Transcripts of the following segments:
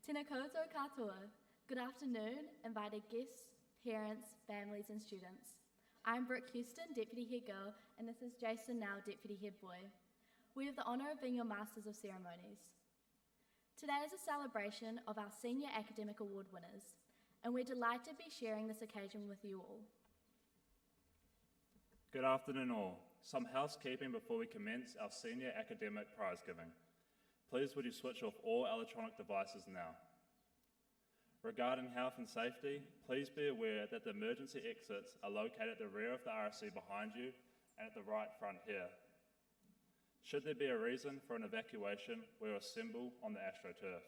Tēnā koutou katoa. Good afternoon, invited guests, parents, families and students. I'm Brooke Houston, Deputy Head Girl, and this is Jason Now, Deputy Head Boy. We have the honour of being your Masters of Ceremonies. Today is a celebration of our Senior Academic Award winners, and we're delighted to be sharing this occasion with you all. Good afternoon all. Some housekeeping before we commence our Senior Academic Prize Giving. Please would you switch off all electronic devices now. Regarding health and safety, please be aware that the emergency exits are located at the rear of the RSC behind you and at the right front here. Should there be a reason for an evacuation, we will assemble on the AstroTurf.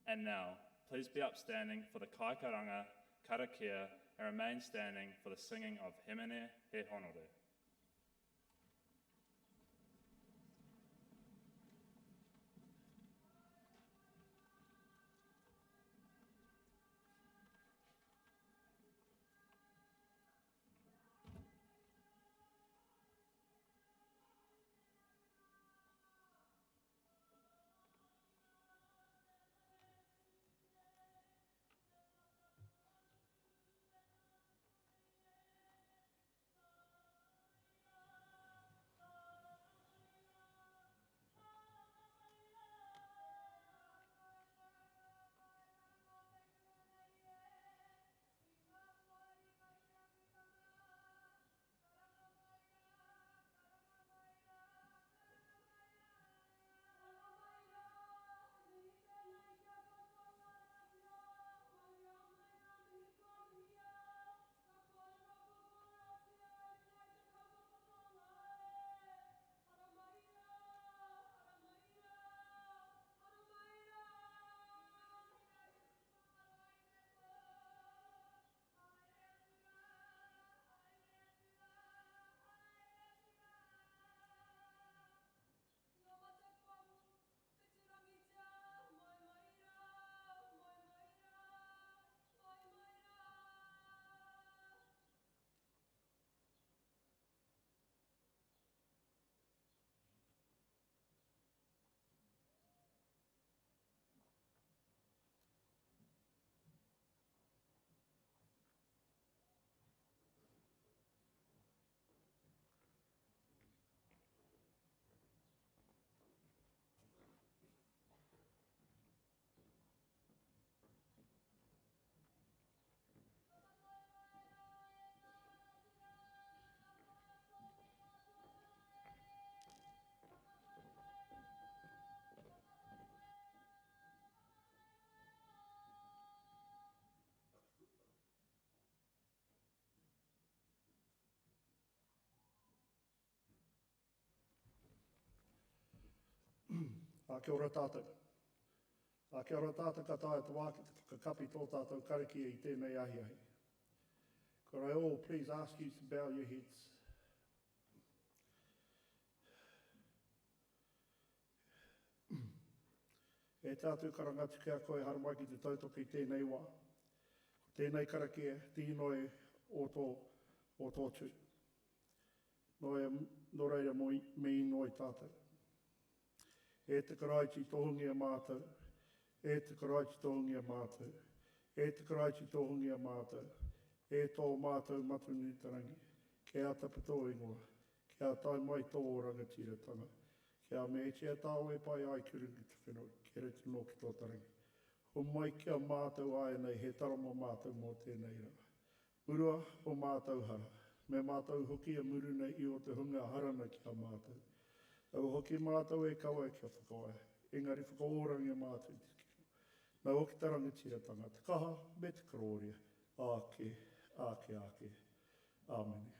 And now, please be upstanding for the kaikaranga, karakia, and remain standing for the singing of Hemene He Honore. Kia ora tātou. Kia ora tātou ka tāia te wāki te whakakapi tō tātou karakia I tēnei ahi. Could I all please ask you to bow your heads? E tātou karangatu kia koe haramai ki te tautoko I tēnei wā. Ko tēnei karakia, tīnoi o tōtu. No reira me inoi tātou. E te karaiti tohungia mātou, e te karaiti tohungia mātou, e te karaiti tohungia mātou, e tō mātou matunu tarangi, kia tapito ingoa, kia tai mai tō rangatiratanga, kia me tia tāo e pai ai kurungi te whenua, kia re te noki tō tarangi. Ho mai kia mātou ai nei he tarama mātou mō tēnei ranga. Urua o mātou hara, me mātou hoki a muru nei I o te hunga harana kia mātou. Nau hoki mātou e kaua kia whakaoe, engari whakaorangia mātou te kiko. Nau hoki tarangatiratanga, te kaha me te karoria, āke, āke, āke, āmene.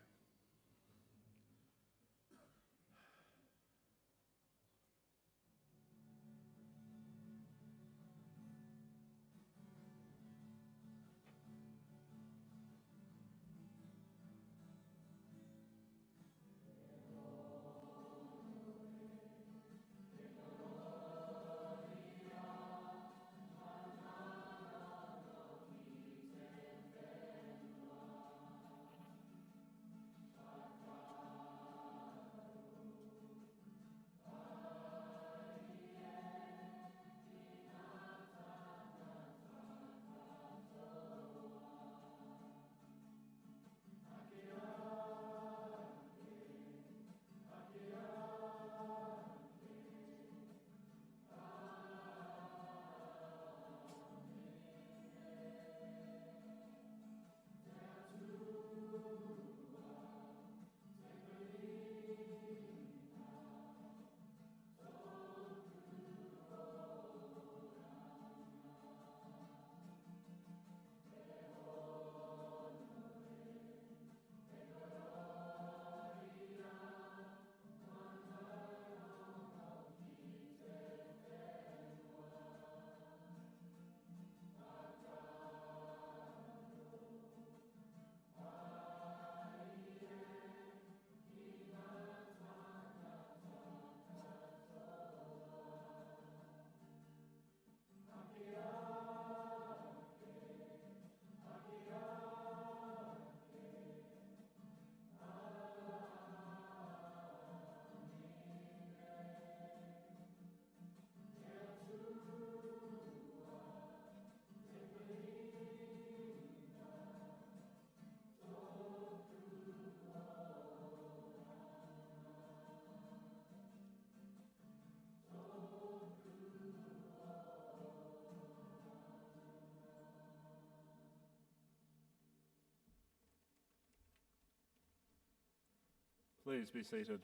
Please be seated.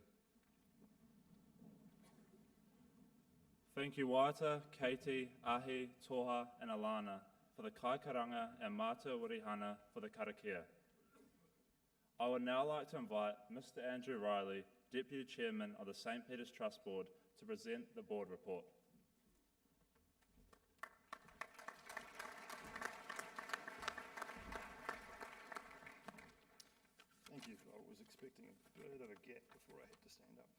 Thank you Waiata, Katie, Ahi, Toha and Alana for the kaikaranga and Mata Wirihana for the karakia. I would now like to invite Mr. Andrew Riley, Deputy Chairman of the St. Peter's Trust Board, to present the board report. Thank you. I was expecting a bit of a gap before I had to stand up.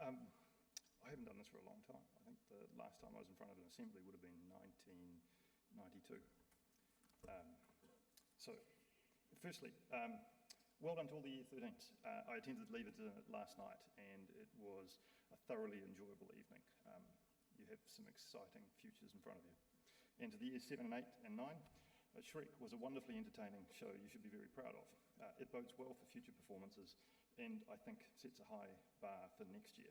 I haven't done this for a long time. I think the last time I was in front of an assembly would have been 1992. Firstly, well done to all the Year 13s. I attended Leaver Dinner last night and it was a thoroughly enjoyable evening. You have some exciting futures in front of you. And to the Years 7 and 8 and 9, Shrek was a wonderfully entertaining show you should be very proud of. It bodes well for future performances and I think sets a high bar for next year.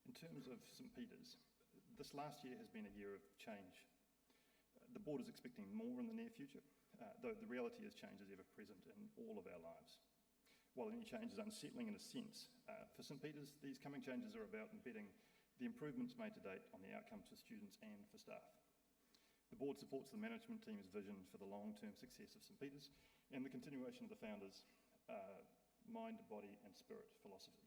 In terms of St. Peter's, this last year has been a year of change. The board is expecting more in the near future, though the reality is change is ever present in all of our lives. While any change is unsettling in a sense, for St. Peter's, these coming changes are about embedding the improvements made to date on the outcomes for students and for staff. The board supports the management team's vision for the long-term success of St. Peter's and the continuation of the founders' mind, body and spirit philosophy.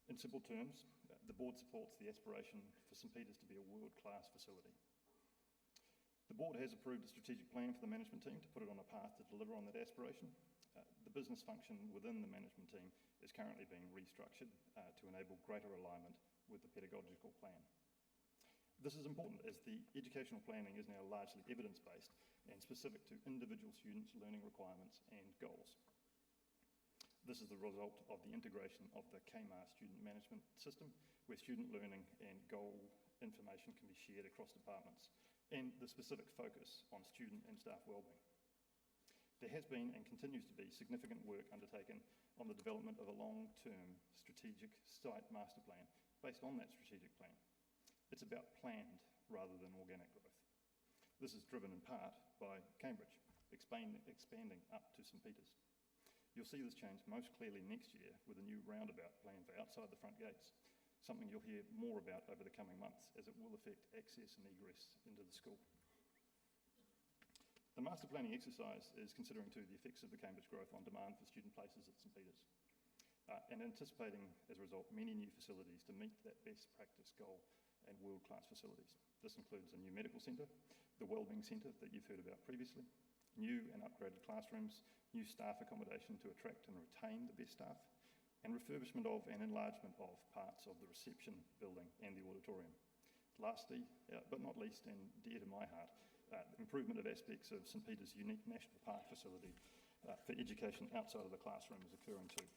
In simple terms, the board supports the aspiration for St. Peter's to be a world-class facility. The board has approved a strategic plan for the management team to put it on a path to deliver on that aspiration. The business function within the management team is currently being restructured to enable greater alignment with the pedagogical plan. This is important as the educational planning is now largely evidence-based and specific to individual students' learning requirements and goals. This is the result of the integration of the KMAR student management system, where student learning and goal information can be shared across departments, and the specific focus on student and staff wellbeing. There has been and continues to be significant work undertaken on the development of a long-term strategic site master plan based on that strategic plan. It's about planned rather than organic growth. This is driven in part by Cambridge, expanding up to St. Peter's. You'll see this change most clearly next year with a new roundabout plan for outside the front gates, something you'll hear more about over the coming months as it will affect access and egress into the school. The master planning exercise is considering too the effects of the Cambridge growth on demand for student places at St. Peter's and anticipating as a result many new facilities to meet that best practice goal and world-class facilities. This includes a new medical centre, the wellbeing centre that you've heard about previously, new and upgraded classrooms, new staff accommodation to attract and retain the best staff, and refurbishment of and enlargement of parts of the reception building and the auditorium. Lastly, but not least and dear to my heart, improvement of aspects of St. Peter's unique National Park facility for education outside of the classroom is occurring too.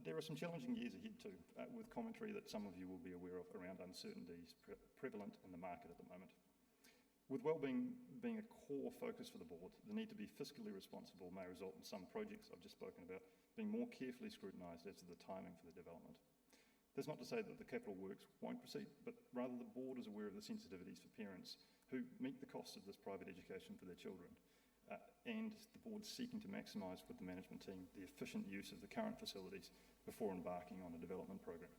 There are some challenging years ahead too, with commentary that some of you will be aware of around uncertainties prevalent in the market at the moment. With wellbeing being a core focus for the board, the need to be fiscally responsible may result in some projects I've just spoken about being more carefully scrutinised as to the timing for the development. That's not to say that the capital works won't proceed, but rather the board is aware of the sensitivities for parents who meet the costs of this private education for their children, and the board's seeking to maximise with the management team the efficient use of the current facilities before embarking on a development program.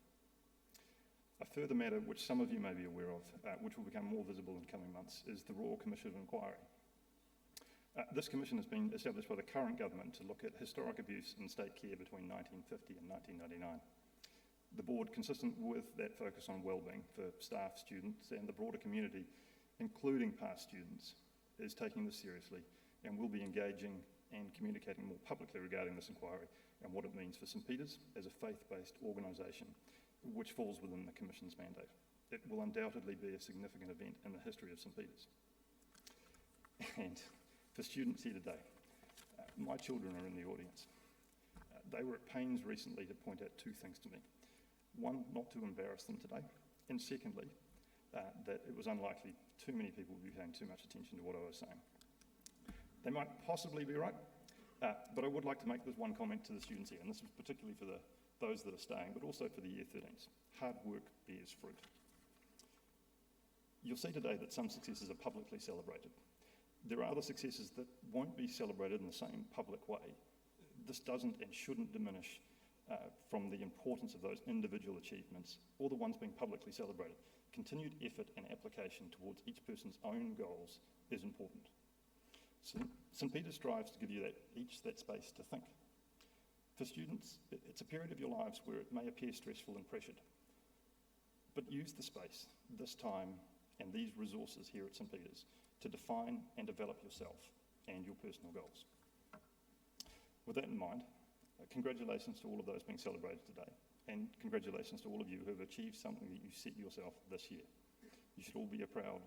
A further matter which some of you may be aware of, which will become more visible in coming months, is the Royal Commission of Inquiry. This commission has been established by the current government to look at historic abuse in state care between 1950 and 1999. The board, consistent with that focus on wellbeing for staff, students and the broader community, including past students, is taking this seriously and will be engaging and communicating more publicly regarding this inquiry and what it means for St. Peter's as a faith-based organisation which falls within the Commission's mandate. It will undoubtedly be a significant event in the history of St. Peter's. And for students here today, my children are in the audience. They were at pains recently to point out two things to me. One, not to embarrass them today, and secondly, that it was unlikely too many people would be paying too much attention to what I was saying. They might possibly be right, but I would like to make this one comment to the students here, and this is particularly for those that are staying, but also for the Year 13s. Hard work bears fruit. You'll see today that some successes are publicly celebrated, There are other successes that won't be celebrated in the same public way. This doesn't and shouldn't diminish from the importance of those individual achievements or the ones being publicly celebrated. Continued effort and application towards each person's own goals is important. St. Peter strives to give you each that space to think. For students, it's a period of your lives where it may appear stressful and pressured, but use the space, this time, and these resources here at St. Peter's to define and develop yourself and your personal goals. With that in mind, congratulations to all of those being celebrated today, and congratulations to all of you who have achieved something that you set yourself this year. You should all be proud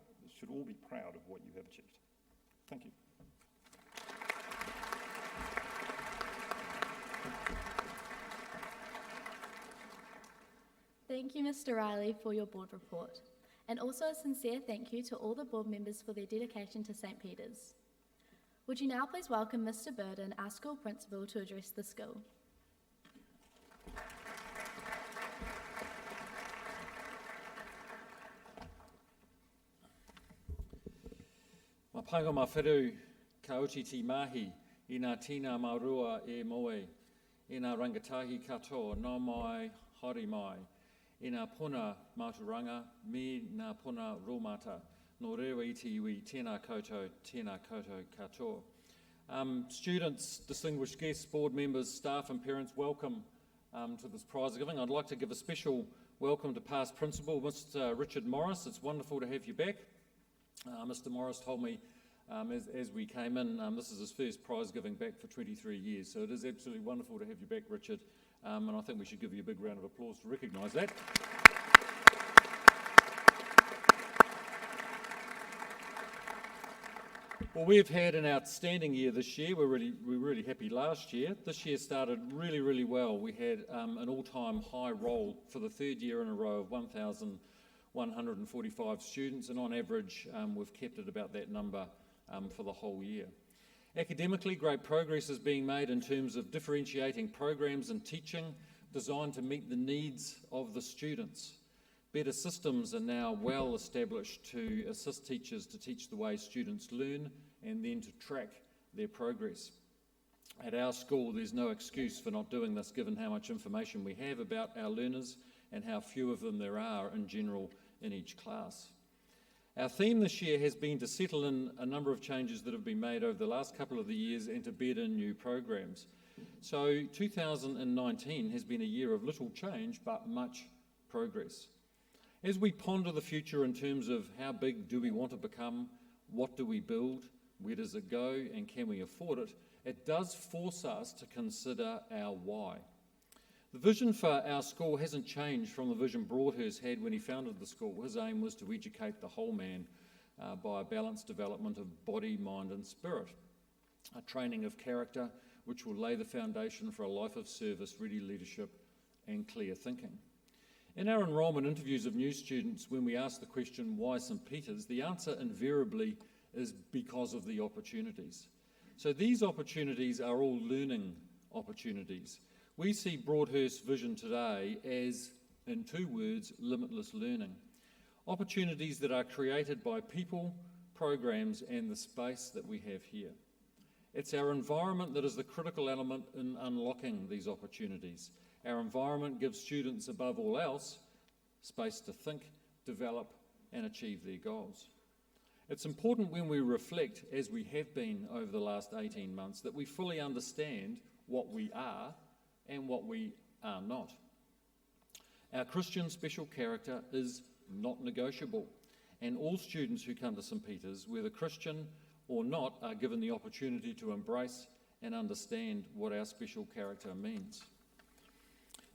of what you have achieved. Thank you. Thank you, Mr. Riley, for your board report, and also a sincere thank you to all the board members for their dedication to St. Peter's. Would you now please welcome Mr. Burden, our school principal, to address the school. Ma pago ma wheru ka otiti mahi I ngā tīna maurua e moe, I ngā rangatahi katoa, nā mai, haere mai, I ngā puna māturanga, me ngā puna rōmata, no rewa iti iwi, tēnā koutou katoa. Students, distinguished guests, board members, staff and parents, welcome to this prize giving. I'd like to give a special welcome to past principal, Mr. Richard Morris. It's wonderful to have you back. Mr. Morris told me as we came in, this is his first prize giving back for 23 years, so it is absolutely wonderful to have you back, Richard, and I think we should give you a big round of applause to recognise that. Well, we've had an outstanding year this year. We're really happy last year. This year started really well. We had an all-time high roll for the third year in a row of 1,145 students, and on average we've kept it about that number for the whole year. Academically, great progress is being made in terms of differentiating programs and teaching designed to meet the needs of the students. Better systems are now well established to assist teachers to teach the way students learn and then to track their progress. At our school, there's no excuse for not doing this given how much information we have about our learners and how few of them there are in general in each class. Our theme this year has been to settle in a number of changes that have been made over the last couple of the years and to bed in new programs. So 2019 has been a year of little change but much progress. As we ponder the future in terms of how big do we want to become, what do we build, where does it go, and can we afford it, it does force us to consider our why. The vision for our school hasn't changed from the vision Broadhurst had when he founded the school. His aim was to educate the whole man by a balanced development of body, mind and spirit, a training of character which will lay the foundation for a life of service, ready leadership and clear thinking. In our enrolment interviews of new students, when we ask the question, why St. Peter's, the answer invariably is because of the opportunities. So these opportunities are all learning opportunities. We see Broadhurst's vision today as, in 2 words, limitless learning. Opportunities that are created by people, programs and the space that we have here. It's our environment that is the critical element in unlocking these opportunities. Our environment gives students, above all else, space to think, develop and achieve their goals. It's important when we reflect, as we have been over the last 18 months, that we fully understand what we are and what we are not. Our Christian special character is not negotiable, and all students who come to St. Peter's, whether Christian or not, are given the opportunity to embrace and understand what our special character means.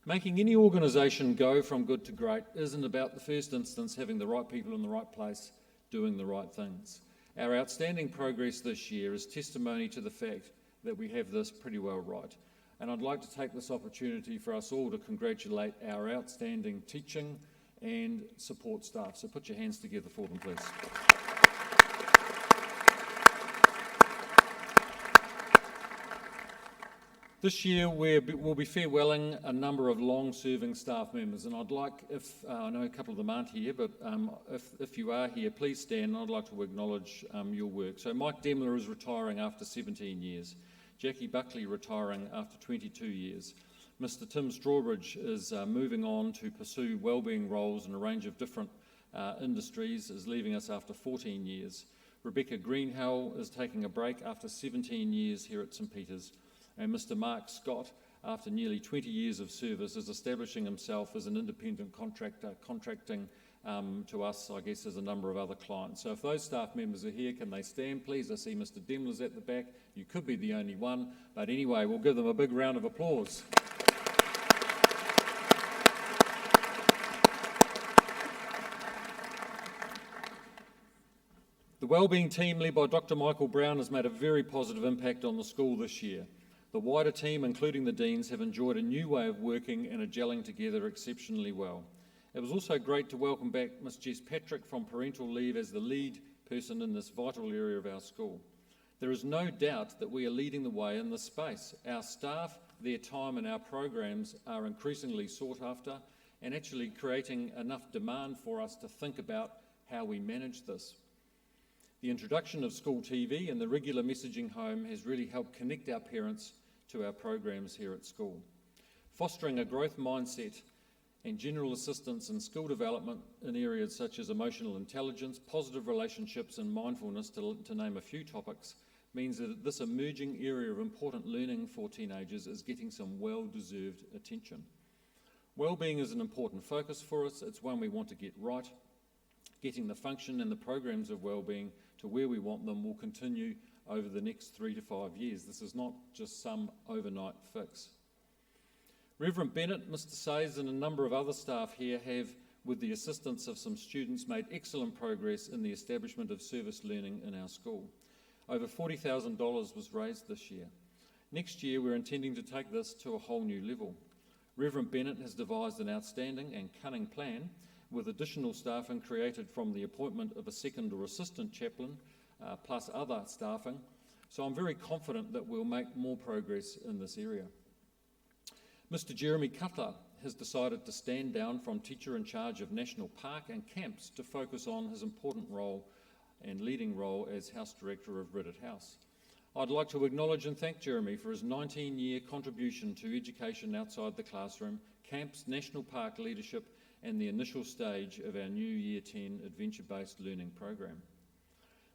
Making any organisation go from good to great isn't about the first instance having the right people in the right place doing the right things. Our outstanding progress this year is testimony to the fact that we have this pretty well right. And I'd like to take this opportunity for us all to congratulate our outstanding teaching and support staff. So put your hands together for them, please. This year we'll be farewelling a number of long-serving staff members, and I'd like, I know a couple of them aren't here, but if you are here, please stand, and I'd like to acknowledge your work. So Mike Demler is retiring after 17 years, Jackie Buckley retiring after 22 years, Mr Tim Strawbridge is moving on to pursue wellbeing roles in a range of different industries, is leaving us after 14 years. Rebecca Greenhill is taking a break after 17 years here at St Peter's. And Mr Mark Scott, after nearly 20 years of service, is establishing himself as an independent contractor, contracting to us, I guess, as a number of other clients. So if those staff members are here, can they stand, please? I see Mr Demler's at the back. You could be the only one, but anyway, we'll give them a big round of applause. The wellbeing team led by Dr Michael Brown has made a very positive impact on the school this year. The wider team, including the deans, have enjoyed a new way of working and are gelling together exceptionally well. It was also great to welcome back Miss Jess Patrick from parental leave as the lead person in this vital area of our school. There is no doubt that we are leading the way in this space. Our staff, their time and our programs are increasingly sought after and actually creating enough demand for us to think about how we manage this. The introduction of school TV and the regular messaging home has really helped connect our parents to our programs here at school. Fostering a growth mindset and general assistance in skill development in areas such as emotional intelligence, positive relationships and mindfulness, to name a few topics, means that this emerging area of important learning for teenagers is getting some well-deserved attention. Wellbeing is an important focus for us. It's one we want to get right. Getting the function and the programs of wellbeing to where we want them will continue over the next 3 to 5 years. This is not just some overnight fix. Reverend Bennett, Mr Says and a number of other staff here have, with the assistance of some students, made excellent progress in the establishment of service learning in our school. Over $40,000 was raised this year. Next year we're intending to take this to a whole new level. Reverend Bennett has devised an outstanding and cunning plan with additional staffing created from the appointment of a second or assistant chaplain, plus other staffing. So I'm very confident that we'll make more progress in this area. Mr Jeremy Cutler has decided to stand down from teacher in charge of National Park and Camps to focus on his important role and leading role as House Director of Riddett House. I'd like to acknowledge and thank Jeremy for his 19-year contribution to education outside the classroom, camps, national park leadership and the initial stage of our new Year 10 adventure-based learning program.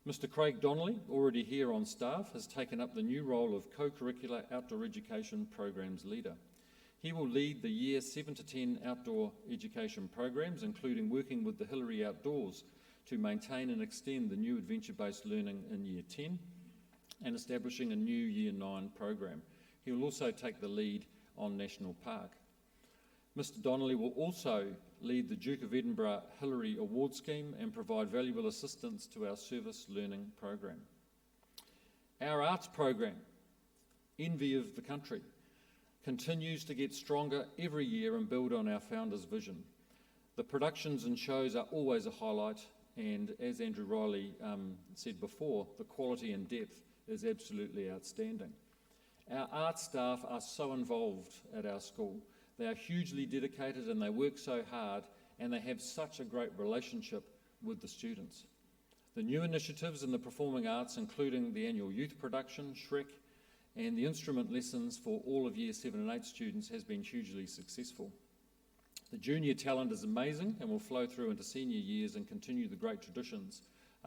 Mr Craig Donnelly, already here on staff, has taken up the new role of co-curricular outdoor education programs leader. He will lead the Year 7 to 10 outdoor education programs, including working with the Hillary Outdoors to maintain and extend the new adventure-based learning in Year 10 and establishing a new Year 9 program. He will also take the lead on National Park. Mr Donnelly will also lead the Duke of Edinburgh Hillary Award Scheme and provide valuable assistance to our service learning program. Our arts program, envy of the country, continues to get stronger every year and build on our founder's vision. The productions and shows are always a highlight, and as Andrew Riley said before, the quality and depth is absolutely outstanding. Our arts staff are so involved at our school. They are hugely dedicated and they work so hard, and they have such a great relationship with the students. The new initiatives in the performing arts, including the annual youth production, Shrek, and the instrument lessons for all of Year 7 and 8 students has been hugely successful. The junior talent is amazing and will flow through into senior years and continue the great traditions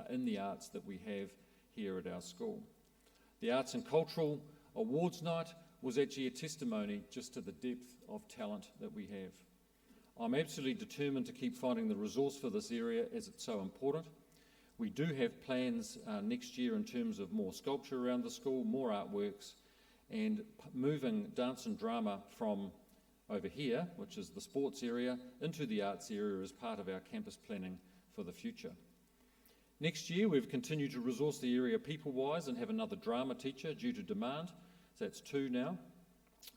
in the arts that we have here at our school. The Arts and Cultural Awards Night was actually a testimony just to the depth of talent that we have. I'm absolutely determined to keep finding the resource for this area as it's so important. We do have plans next year in terms of more sculpture around the school, more artworks, and moving dance and drama from over here, which is the sports area, into the arts area as part of our campus planning for the future. Next year, we've continued to resource the area people-wise and have another drama teacher due to demand. So that's 2 now,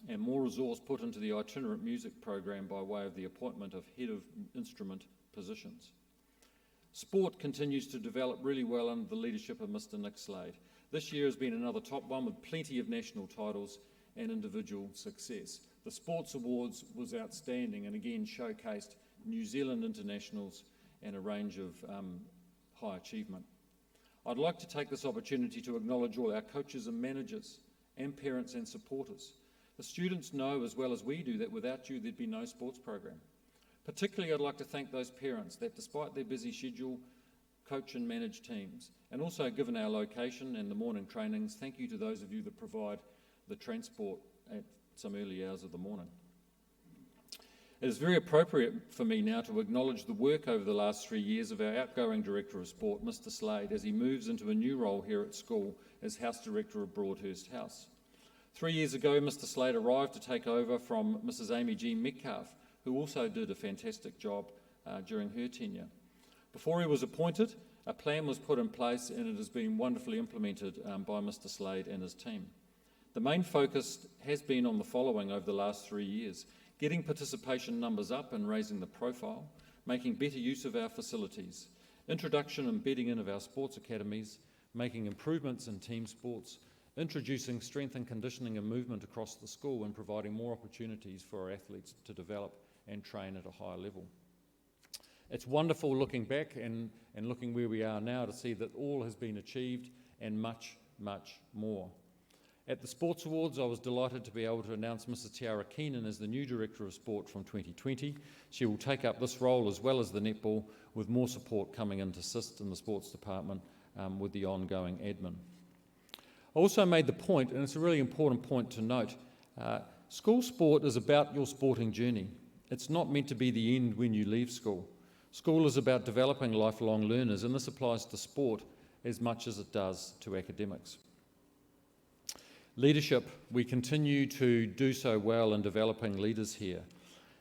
and more resource put into the itinerant music program by way of the appointment of head of instrument positions. Sport continues to develop really well under the leadership of Mr Nick Slade. This year has been another top one with plenty of national titles and individual success. The Sports Awards was outstanding and again showcased New Zealand internationals and a range of high achievement. I'd like to take this opportunity to acknowledge all our coaches and managers and parents and supporters. The students know as well as we do that without you there'd be no sports program. Particularly I'd like to thank those parents that despite their busy schedule coach and manage teams. And also given our location and the morning trainings, thank you to those of you that provide the transport at some early hours of the morning. It is very appropriate for me now to acknowledge the work over the last 3 years of our outgoing Director of Sport, Mr Slade, as he moves into a new role here at school as House Director of Broadhurst House. 3 years ago, Mr Slade arrived to take over from Mrs Amy G Metcalf, who also did a fantastic job during her tenure. Before he was appointed, a plan was put in place and it has been wonderfully implemented by Mr Slade and his team. The main focus has been on the following over the last 3 years: getting participation numbers up and raising the profile, making better use of our facilities, introduction and bedding in of our sports academies, making improvements in team sports, introducing strength and conditioning and movement across the school, and providing more opportunities for our athletes to develop and train at a higher level. It's wonderful looking back and looking where we are now to see that all has been achieved and much, much more. At the Sports Awards, I was delighted to be able to announce Mrs Tiara Keenan as the new Director of Sport from 2020. She will take up this role as well as the netball, with more support coming in to assist in the sports department with the ongoing admin. I also made the point, and it's a really important point to note, school sport is about your sporting journey. It's not meant to be the end when you leave school. School is about developing lifelong learners, and this applies to sport as much as it does to academics. Leadership, we continue to do so well in developing leaders here.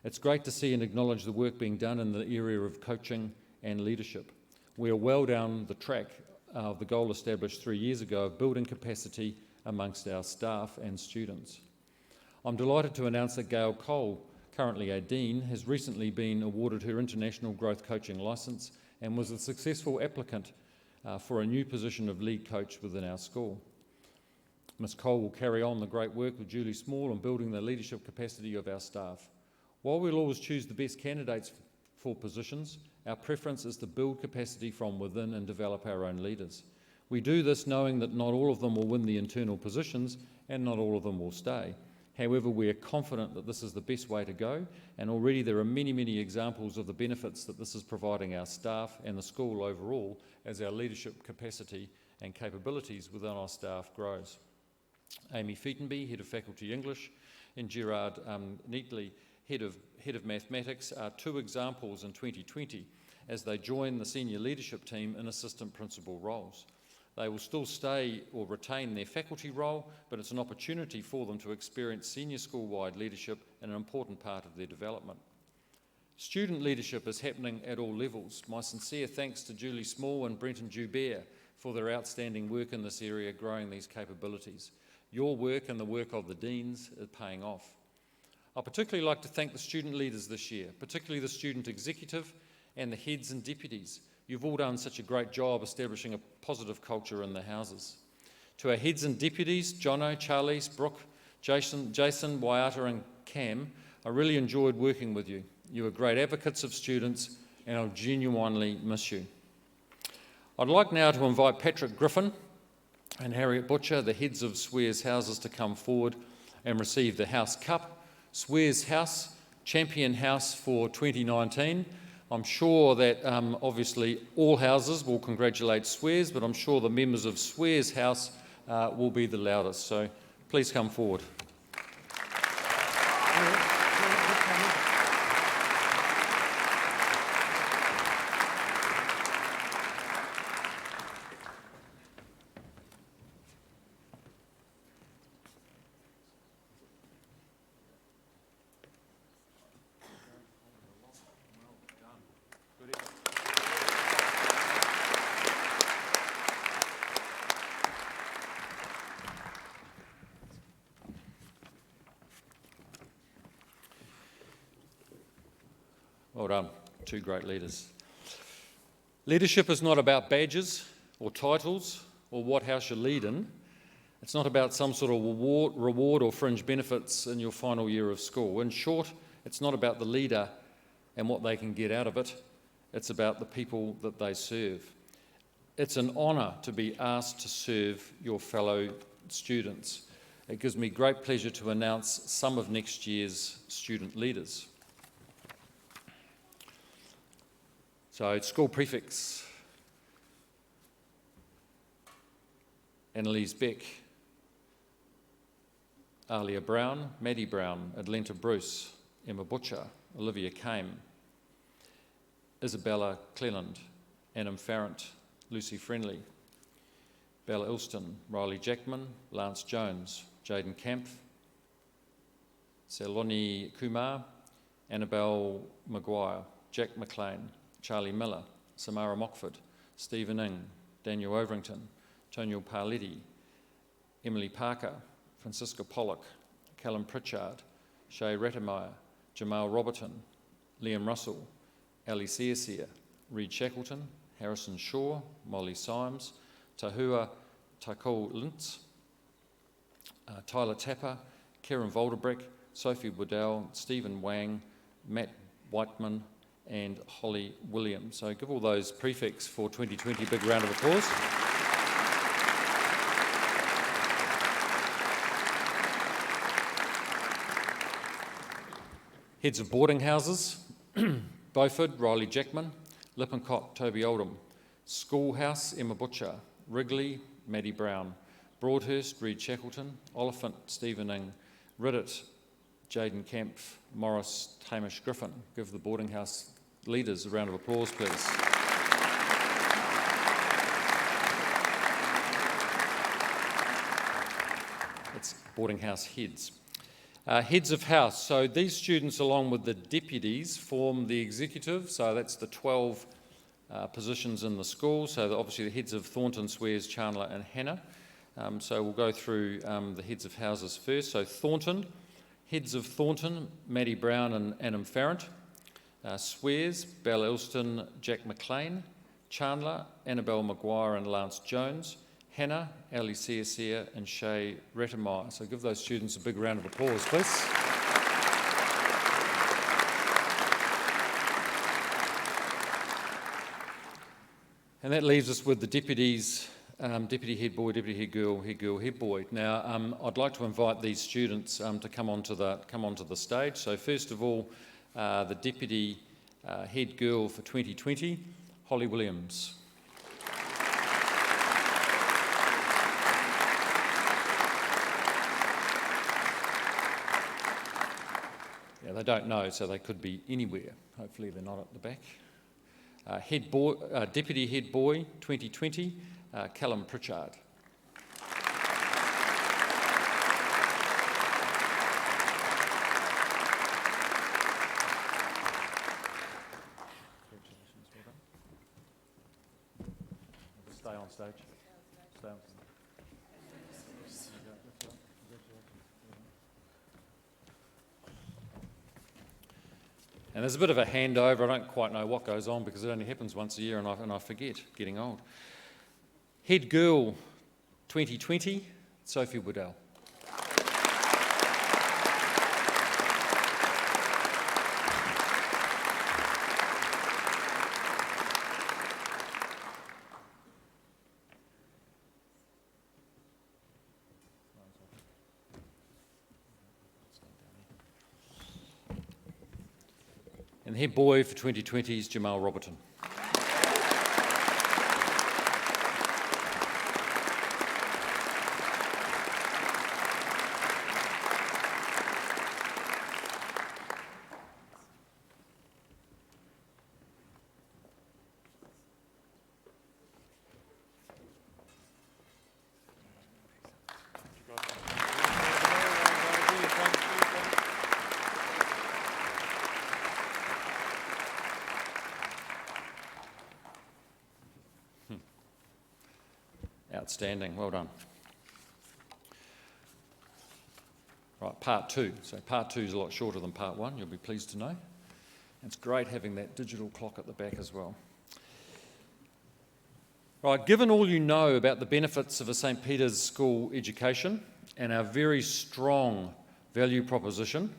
It's great to see and acknowledge the work being done in the area of coaching and leadership. We are well down the track of the goal established 3 years ago of building capacity amongst our staff and students. I'm delighted to announce that Gail Cole, currently our Dean, has recently been awarded her International Growth Coaching licence and was a successful applicant for a new position of lead coach within our school. Ms Cole will carry on the great work with Julie Small in building the leadership capacity of our staff. While we'll always choose the best candidates for positions, our preference is to build capacity from within and develop our own leaders. We do this knowing that not all of them will win the internal positions and not all of them will stay. However, we are confident that this is the best way to go, and already there are many, many examples of the benefits that this is providing our staff and the school overall as our leadership capacity and capabilities within our staff grows. Amy Featonby, Head of Faculty English, and Gerard Neatley, Head of Mathematics, are two examples in 2020 as they join the senior leadership team in assistant principal roles. They will still stay or retain their faculty role, but it's an opportunity for them to experience senior school-wide leadership and an important part of their development. Student leadership is happening at all levels. My sincere thanks to Julie Small and Brenton Joubert for their outstanding work in this area, growing these capabilities. Your work and the work of the Deans is paying off. I'd particularly like to thank the student leaders this year, particularly the student executive and the heads and deputies. You've all done such a great job establishing a positive culture in the houses. To our heads and deputies, Jono, Charlize, Brooke, Jason, Waiata and Cam, I really enjoyed working with you. You were great advocates of students and I'll genuinely miss you. I'd like now to invite Patrick Griffin and Harriet Butcher, the heads of Swears Houses, to come forward and receive the House Cup. Swears House, Champion House for 2019. I'm sure that obviously all houses will congratulate Swears, but I'm sure the members of Swears House will be the loudest. So please come forward. Well done, two great leaders. Leadership is not about badges or titles or what house you lead in. It's not about some sort of reward or fringe benefits in your final year of school. In short, it's not about the leader and what they can get out of it. It's about the people that they serve. It's an honour to be asked to serve your fellow students. It gives me great pleasure to announce some of next year's student leaders. So, school prefects: Annalise Beck, Alia Brown, Maddie Brown, Atlanta Bruce, Emma Butcher, Olivia Kame, Isabella Cleland, Annam Farrant, Lucy Friendly, Bella Ilston, Riley Jackman, Lance Jones, Jaden Kampf, Saloni Kumar, Annabelle Maguire, Jack McLean, Charlie Miller, Samara Mockford, Stephen Ing, Daniel Overington, Tonio Parletti, Emily Parker, Francisca Pollock, Callum Pritchard, Shay Rattermeyer, Jamal Roberton, Liam Russell, Ali Searseer, Reed Shackleton, Harrison Shaw, Molly Symes, Tahua Takol Lintz, Tyler Tapper, Karen Volderbrick, Sophie Waddell, Stephen Wang, Matt Whiteman, and Holly Williams. So give all those prefects for 2020 a big round of applause. Heads of boarding houses: Beaufort, Riley Jackman, Lippincott, Toby Oldham, Schoolhouse, Emma Butcher, Wrigley, Maddie Brown, Broadhurst, Reed Shackleton, Oliphant, Stephen Ing, Riddett, Jaden Kampf, Morris, Hamish Griffin. Give the boarding house leaders a round of applause, please. It's boarding house heads. Heads of house. So these students, along with the deputies, form the executive. So that's the 12 positions in the school. So obviously the heads of Thornton, Swears, Chandler and Hannah. So we'll go through the heads of houses first. So Thornton, heads of Thornton, Maddie Brown and Annam Farrant. Swears, Belle Ilston, Jack McLean. Chandler, Annabelle Maguire and Lance Jones. Hannah, Ali Searseer and Shay Rattermeyer. So give those students a big round of applause, please. And that leaves us with the deputies, deputy head boy, deputy head girl, head boy. Now, I'd like to invite these students to come onto the stage. So first of all, the deputy head girl for 2020, Holly Williams. Yeah, they don't know, so they could be anywhere. Hopefully they're not at the back. Deputy head boy 2020, Callum Pritchard. Stay on stage. Stay on stage. And there's a bit of a handover. I don't quite know what goes on because it only happens once a year and I forget, getting old. Head girl 2020, Sophie Waddell. And the head boy for 2020 is Jamal Roberton. Outstanding, well done. Right, part two. So part two is a lot shorter than part one, you'll be pleased to know. It's great having that digital clock at the back as well. Right, given all you know about the benefits of a St. Peter's School education and our very strong value proposition,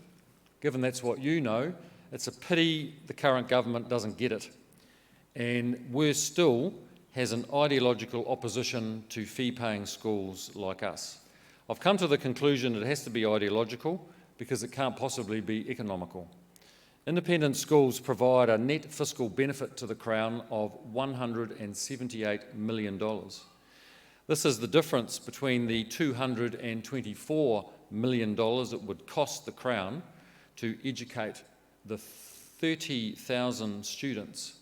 given that's what you know, it's a pity the current government doesn't get it. And worse still, has an ideological opposition to fee-paying schools like us. I've come to the conclusion it has to be ideological because it can't possibly be economical. Independent schools provide a net fiscal benefit to the Crown of $178 million. This is the difference between the $224 million it would cost the Crown to educate the 30,000 students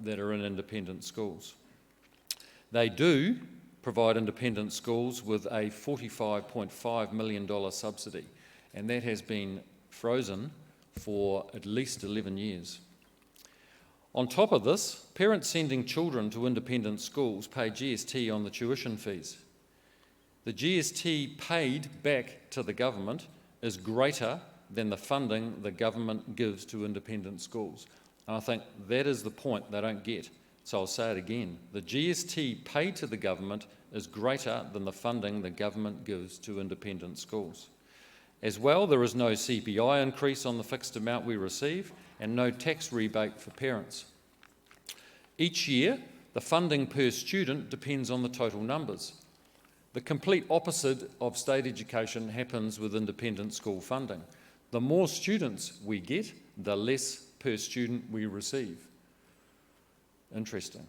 that are in independent schools. They do provide independent schools with a $45.5 million subsidy, and that has been frozen for at least 11 years. On top of this, parents sending children to independent schools pay GST on the tuition fees. The GST paid back to the government is greater than the funding the government gives to independent schools. And I think that is the point they don't get. So I'll say it again. The GST paid to the government is greater than the funding the government gives to independent schools. As well, there is no CPI increase on the fixed amount we receive and no tax rebate for parents. Each year, the funding per student depends on the total numbers. The complete opposite of state education happens with independent school funding. The more students we get, the less per student we receive. Interesting.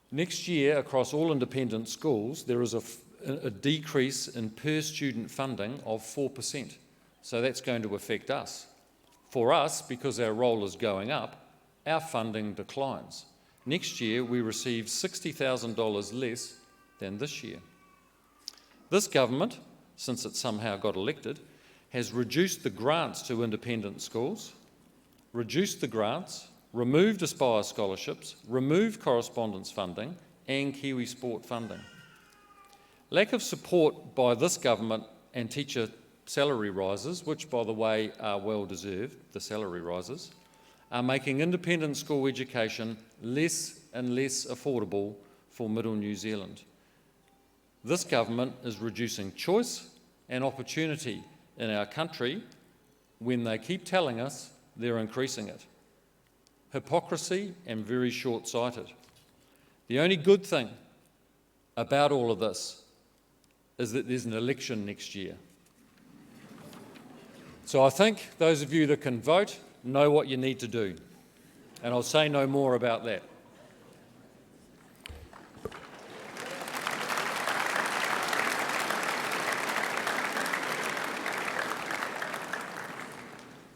Next year, across all independent schools, there is a decrease in per student funding of 4%. So that's going to affect us. For us, because our roll is going up, our funding declines. Next year, we receive $60,000 less than this year. This government, since it somehow got elected, has reduced the grants to independent schools, removed Aspire scholarships, removed correspondence funding and Kiwi Sport funding. Lack of support by this government and teacher salary rises, which by the way are well deserved, the salary rises, are making independent school education less and less affordable for middle New Zealand. This government is reducing choice and opportunity in our country when they keep telling us they're increasing it. Hypocrisy and very short-sighted. The only good thing about all of this is that there's an election next year. So I think those of you that can vote know what you need to do. And I'll say no more about that.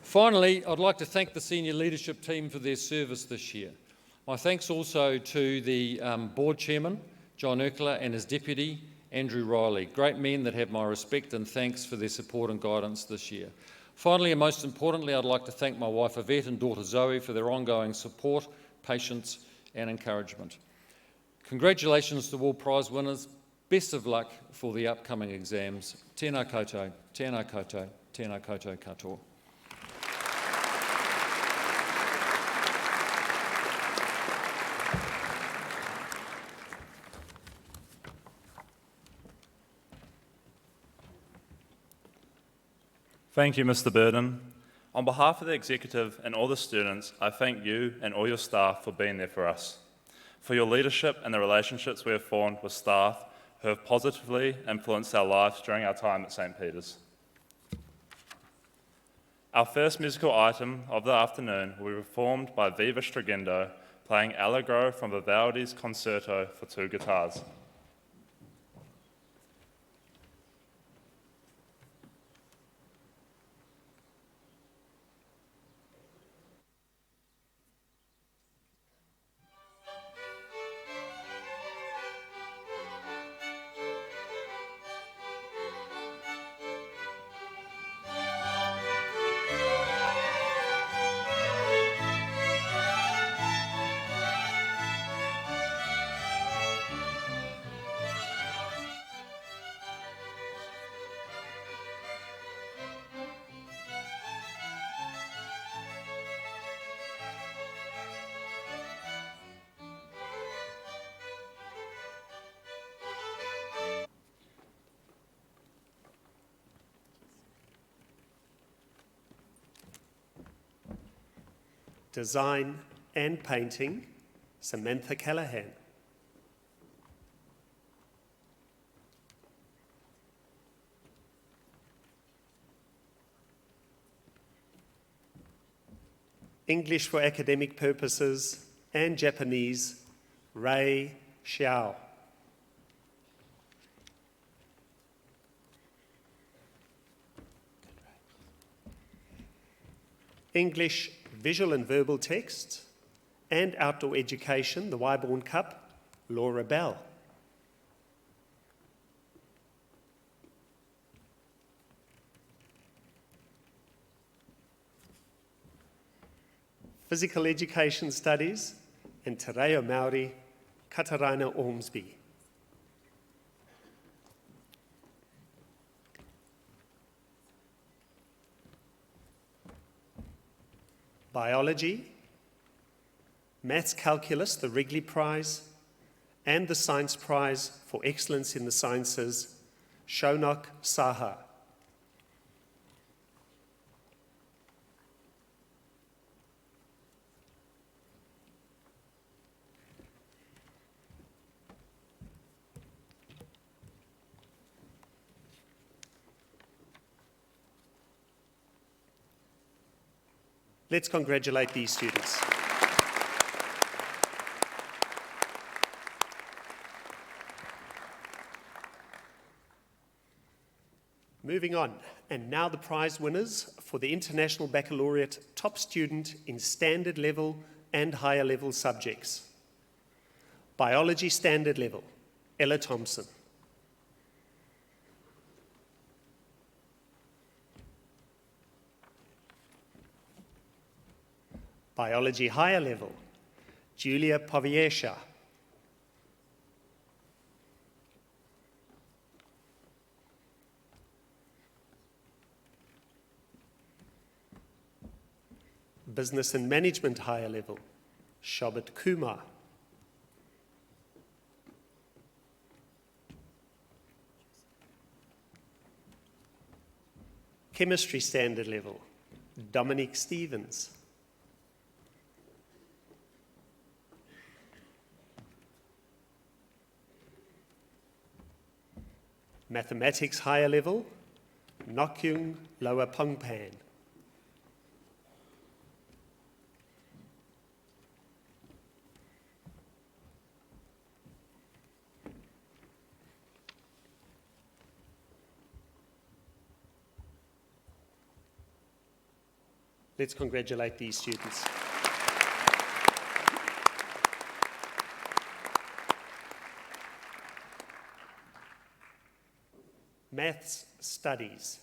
Finally, I'd like to thank the senior leadership team for their service this year. My thanks also to the board chairman, John Erkler, and his deputy, Andrew Riley. Great men that have my respect and thanks for their support and guidance this year. Finally, and most importantly, I'd like to thank my wife Yvette and daughter Zoe for their ongoing support, patience and encouragement. Congratulations to all prize winners. Best of luck for the upcoming exams. Tēnā koutou, tēnā koutou, tēnā koutou katoa. Thank you, Mr. Burden. On behalf of the executive and all the students, I thank you and all your staff for being there for us, for your leadership and the relationships we have formed with staff who have positively influenced our lives during our time at St. Peter's. Our first musical item of the afternoon will be performed by Viva Stragendo, playing Allegro from Vivaldi's Concerto for two guitars. Design and Painting, Samantha Callahan. English for academic purposes and Japanese, Rei Xiao. English visual and verbal text and outdoor education, the Wyborn Cup, Laura Bell. Physical Education Studies and Te Reo Māori, Katarina Ormsby. Biology, Maths Calculus, the Wrigley Prize, and the Science Prize for Excellence in the Sciences, Shaunak Saha. Let's congratulate these students. Moving on, and now the prize winners for the International Baccalaureate Top Student in Standard Level and Higher Level subjects. Biology Standard Level, Ella Thompson. Biology Higher Level, Julia Poviesha. Business and Management Higher Level, Shobit Kumar. Chemistry Standard Level, Dominic Stevens. Mathematics Higher Level, Nokyung Lower Pongpan. Let's congratulate these students. Maths Studies,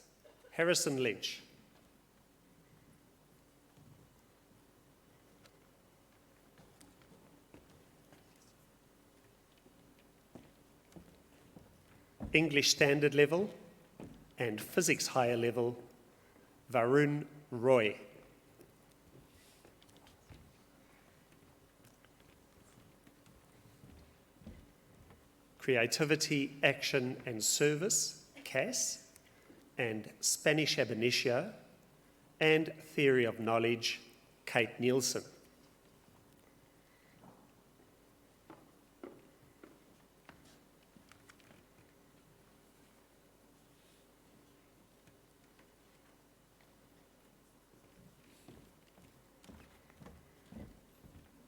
Harrison Lynch. English Standard Level and Physics Higher Level, Varun Roy. Creativity, Action and Service, CAS, and Spanish Ab Initio, and Theory of Knowledge, Kate Nielsen.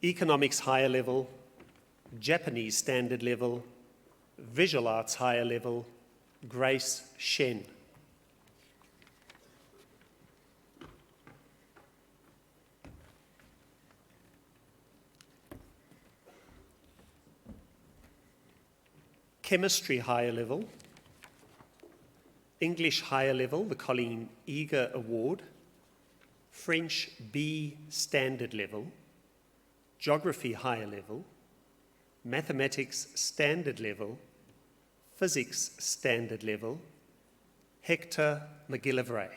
Economics Higher Level, Japanese Standard Level, Visual Arts Higher Level, Grace Shen. Chemistry Higher Level, English Higher Level, the Colleen Eager Award, French B Standard Level, Geography Higher Level, Mathematics Standard Level, Physics Standard Level, Hector McGillivray.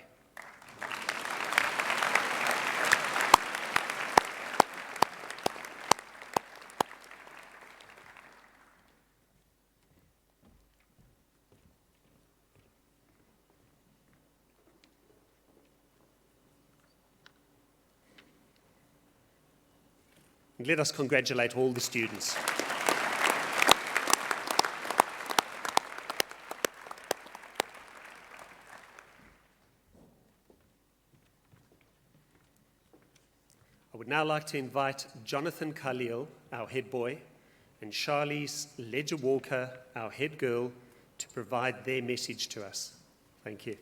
And let us congratulate all the students. I would now like to invite Jonathan Khalil, our head boy, and Charlize Ledger-Walker, our head girl, to provide their message to us. Thank you.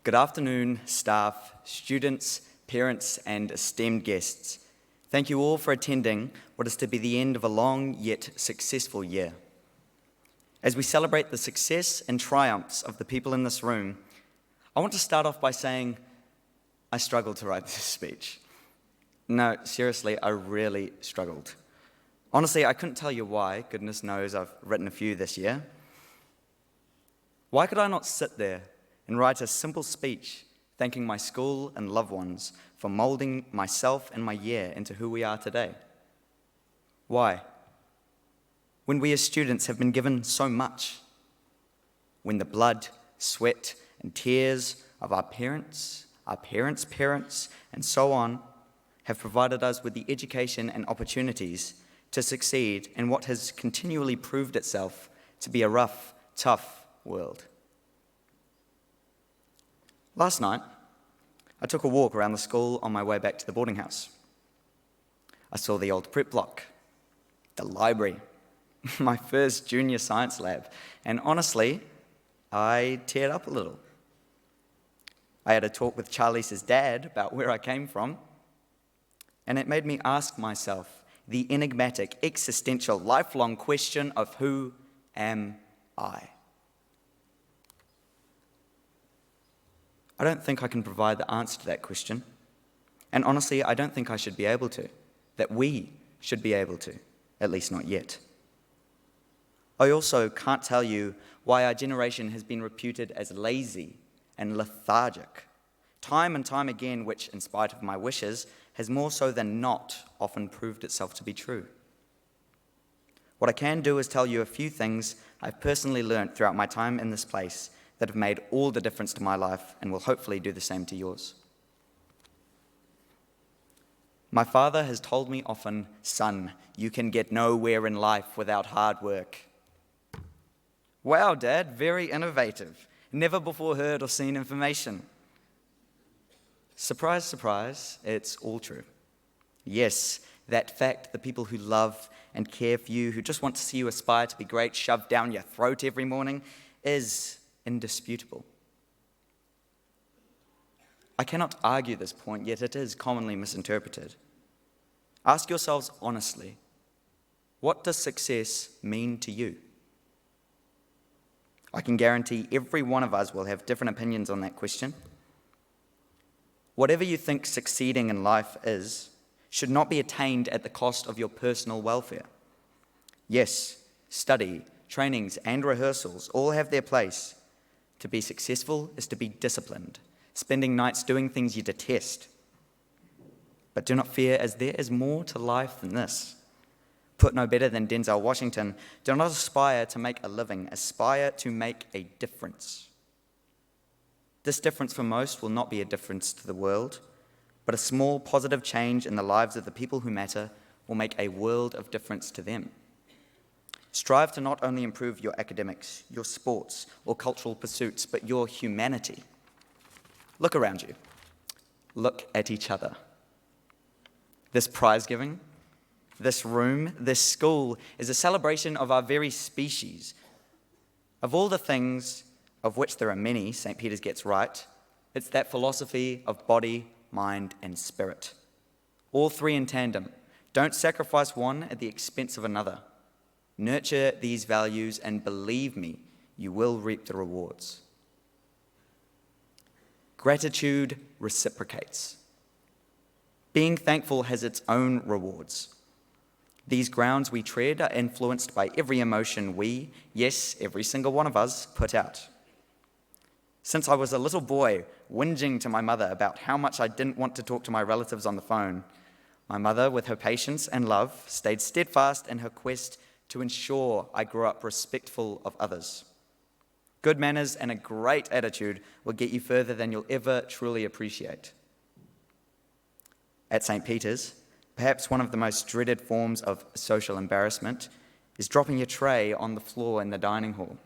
Good afternoon, staff, students, parents, and esteemed guests. Thank you all for attending what is to be the end of a long yet successful year. As we celebrate the success and triumphs of the people in this room, I want to start off by saying I struggled to write this speech. No, seriously, I really struggled. Honestly, I couldn't tell you why. Goodness knows I've written a few this year. Why could I not sit there and write a simple speech thanking my school and loved ones for molding myself and my year into who we are today? Why? When we as students have been given so much, when the blood, sweat, and tears of our parents' parents, and so on, have provided us with the education and opportunities to succeed in what has continually proved itself to be a rough, tough world. Last night, I took a walk around the school on my way back to the boarding house. I saw the old prep block, the library, my first junior science lab, and honestly, I teared up a little. I had a talk with Charlize's dad about where I came from, and it made me ask myself the enigmatic, existential, lifelong question of who am I? I don't think I can provide the answer to that question. And honestly, I don't think I should be able to, that we should be able to, at least not yet. I also can't tell you why our generation has been reputed as lazy and lethargic, time and time again, which, in spite of my wishes, has more so than not often proved itself to be true. What I can do is tell you a few things I've personally learned throughout my time in this place that have made all the difference to my life and will hopefully do the same to yours. My father has told me often, "Son, you can get nowhere in life without hard work." Wow, Dad, very innovative. Never before heard or seen information. Surprise, surprise, it's all true. Yes, that fact, the people who love and care for you, who just want to see you aspire to be great, shoved down your throat every morning, is indisputable. I cannot argue this point, yet it is commonly misinterpreted. Ask yourselves honestly, what does success mean to you? I can guarantee every one of us will have different opinions on that question. Whatever you think succeeding in life is, should not be attained at the cost of your personal welfare. Yes, study, trainings, and rehearsals all have their place. To be successful is to be disciplined, spending nights doing things you detest. But do not fear, as there is more to life than this. Put no better than Denzel Washington, do not aspire to make a living, aspire to make a difference. This difference for most will not be a difference to the world, but a small positive change in the lives of the people who matter will make a world of difference to them. Strive to not only improve your academics, your sports, or cultural pursuits, but your humanity. Look around you. Look at each other. This prize giving, this room, this school is a celebration of our very species. Of all the things, of which there are many, St. Peter's gets right, it's that philosophy of body, mind, and spirit. All three in tandem. Don't sacrifice one at the expense of another. Nurture these values, and believe me, you will reap the rewards. Gratitude reciprocates. Being thankful has its own rewards. These grounds we tread are influenced by every emotion we, yes, every single one of us, put out. Since I was a little boy, whinging to my mother about how much I didn't want to talk to my relatives on the phone, my mother, with her patience and love, stayed steadfast in her quest to ensure I grew up respectful of others. Good manners and a great attitude will get you further than you'll ever truly appreciate. At St. Peter's, perhaps one of the most dreaded forms of social embarrassment is dropping your tray on the floor in the dining hall.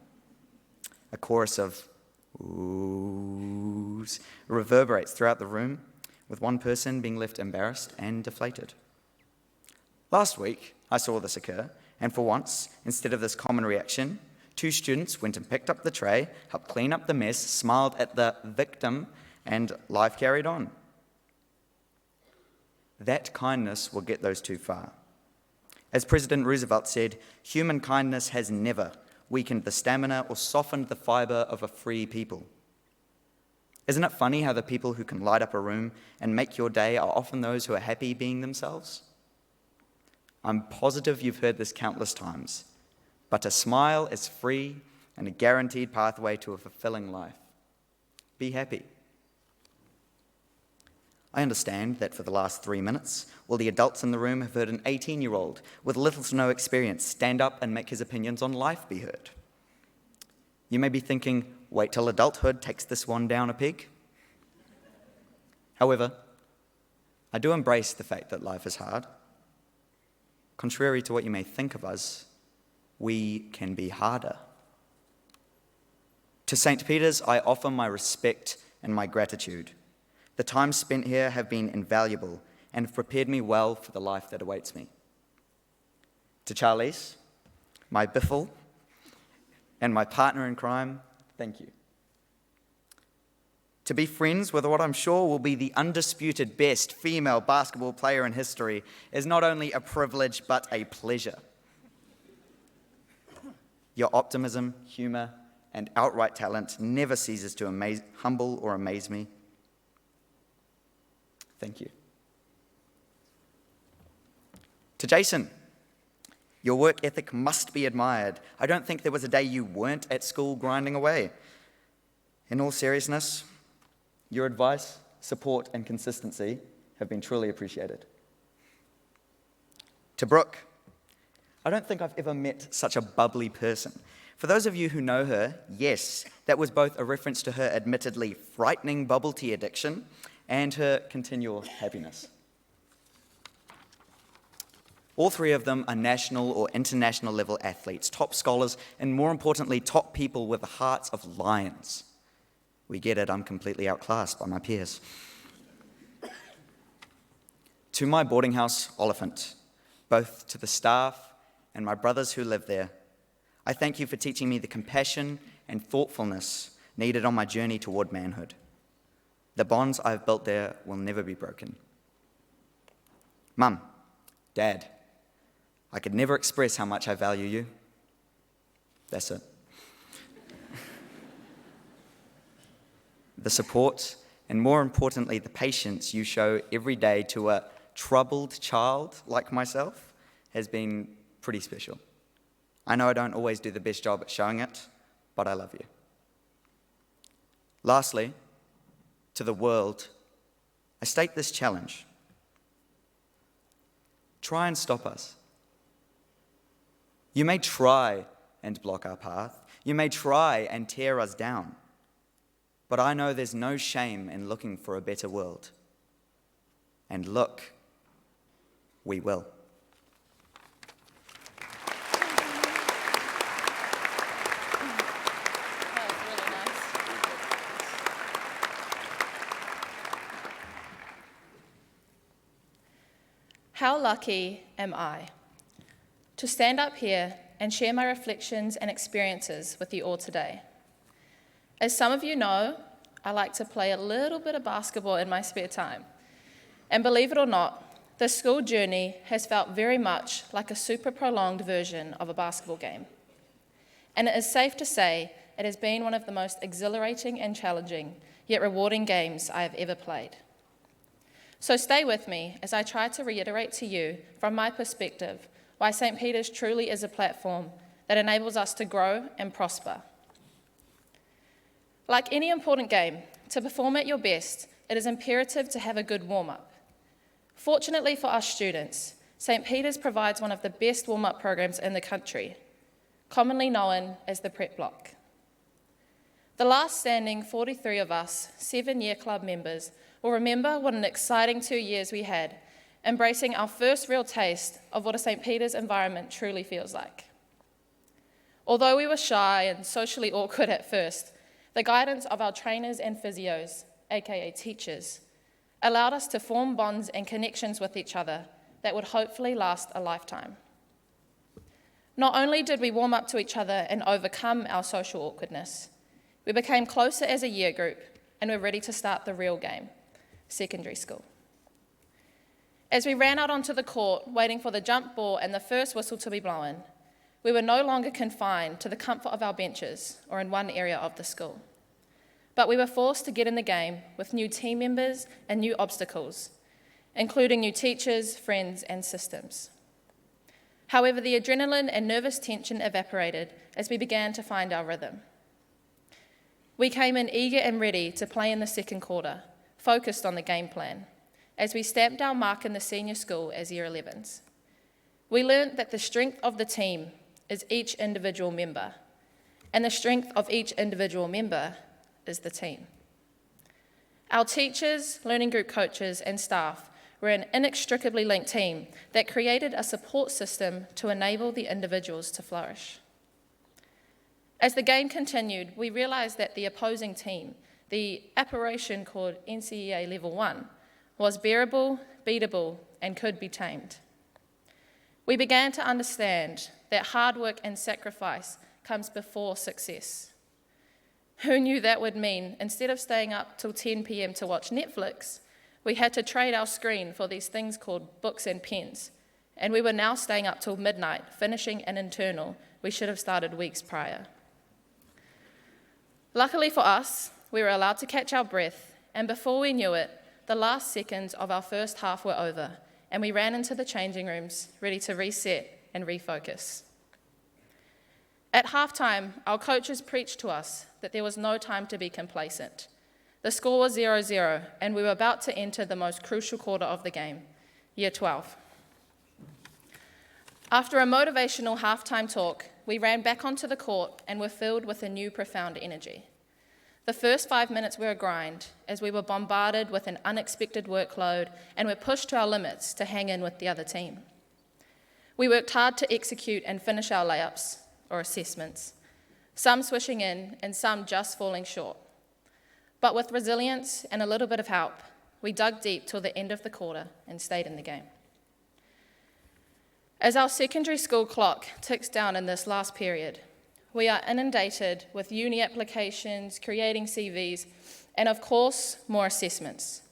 A chorus of oohs reverberates throughout the room, with one person being left embarrassed and deflated. Last week, I saw this occur, and for once, instead of this common reaction, 2 students went and picked up the tray, helped clean up the mess, smiled at the victim, and life carried on. That kindness will get those 2 far. As President Roosevelt said, human kindness has never weakened the stamina or softened the fibre of a free people. Isn't it funny how the people who can light up a room and make your day are often those who are happy being themselves? I'm positive you've heard this countless times, but a smile is free and a guaranteed pathway to a fulfilling life. Be happy. I understand that for the last 3 minutes, all the adults in the room have heard an 18-year-old with little to no experience stand up and make his opinions on life be heard. You may be thinking, wait till adulthood takes this one down a peg. However, I do embrace the fact that life is hard. Contrary to what you may think of us, we can be harder. To St. Peter's, I offer my respect and my gratitude. The time spent here have been invaluable and have prepared me well for the life that awaits me. To Charlize, my biffle, and my partner in crime, thank you. To be friends with what I'm sure will be the undisputed best female basketball player in history is not only a privilege, but a pleasure. Your optimism, humour, and outright talent never ceases to humble or amaze me. Thank you. To Jason, your work ethic must be admired. I don't think there was a day you weren't at school grinding away. In all seriousness, your advice, support, and consistency have been truly appreciated. To Brooke, I don't think I've ever met such a bubbly person. For those of you who know her, yes, that was both a reference to her admittedly frightening bubble tea addiction and her continual happiness. All 3 of them are national or international level athletes, top scholars, and more importantly, top people with the hearts of lions. We get it, I'm completely outclassed by my peers. To my boarding house, Oliphant, both to the staff and my brothers who live there, I thank you for teaching me the compassion and thoughtfulness needed on my journey toward manhood. The bonds I've built there will never be broken. Mum, Dad, I could never express how much I value you. That's it. The support, and more importantly, the patience you show every day to a troubled child like myself has been pretty special. I know I don't always do the best job at showing it, but I love you. Lastly, to the world, I state this challenge. Try and stop us. You may try and block our path. You may try and tear us down. But I know there's no shame in looking for a better world. And look, we will. How lucky am I to stand up here and share my reflections and experiences with you all today. As some of you know, I like to play a little bit of basketball in my spare time. And believe it or not, the school journey has felt very much like a super prolonged version of a basketball game. And it is safe to say it has been one of the most exhilarating and challenging, yet rewarding games I have ever played. So stay with me as I try to reiterate to you, from my perspective, why St. Peter's truly is a platform that enables us to grow and prosper. Like any important game, to perform at your best, it is imperative to have a good warm-up. Fortunately for us students, St. Peter's provides one of the best warm-up programs in the country, commonly known as the Prep Block. The last standing 43 of us, 7-year club members, will remember what an exciting 2 years we had, embracing our first real taste of what a St. Peter's environment truly feels like. Although we were shy and socially awkward at first, the guidance of our trainers and physios, aka teachers, allowed us to form bonds and connections with each other that would hopefully last a lifetime. Not only did we warm up to each other and overcome our social awkwardness, we became closer as a year group and were ready to start the real game, secondary school. As we ran out onto the court, waiting for the jump ball and the first whistle to be blown, we were no longer confined to the comfort of our benches or in one area of the school. But we were forced to get in the game with new team members and new obstacles, including new teachers, friends, and systems. However, the adrenaline and nervous tension evaporated as we began to find our rhythm. We came in eager and ready to play in the second quarter, focused on the game plan, as we stamped our mark in the senior school as Year 11s. We learned that the strength of the team is each individual member, and the strength of each individual member is the team. Our teachers, learning group coaches, and staff were an inextricably linked team that created a support system to enable the individuals to flourish. As the game continued, we realised that the opposing team, the apparition called NCEA Level 1, was bearable, beatable, and could be tamed. We began to understand that hard work and sacrifice comes before success. Who knew that would mean instead of staying up till 10 p.m. to watch Netflix, we had to trade our screen for these things called books and pens, and we were now staying up till midnight, finishing an internal we should have started weeks prior. Luckily for us, we were allowed to catch our breath, and before we knew it, the last seconds of our first half were over, and we ran into the changing rooms, ready to reset and refocus. At halftime, our coaches preached to us that there was no time to be complacent. The score was 0-0, and we were about to enter the most crucial quarter of the game, Year 12. After a motivational halftime talk, we ran back onto the court and were filled with a new profound energy. The first 5 minutes were a grind, as we were bombarded with an unexpected workload and were pushed to our limits to hang in with the other team. We worked hard to execute and finish our layups, or assessments, some swishing in and some just falling short. But with resilience and a little bit of help, we dug deep till the end of the quarter and stayed in the game. As our secondary school clock ticks down in this last period, we are inundated with uni applications, creating CVs, and of course, more assessments,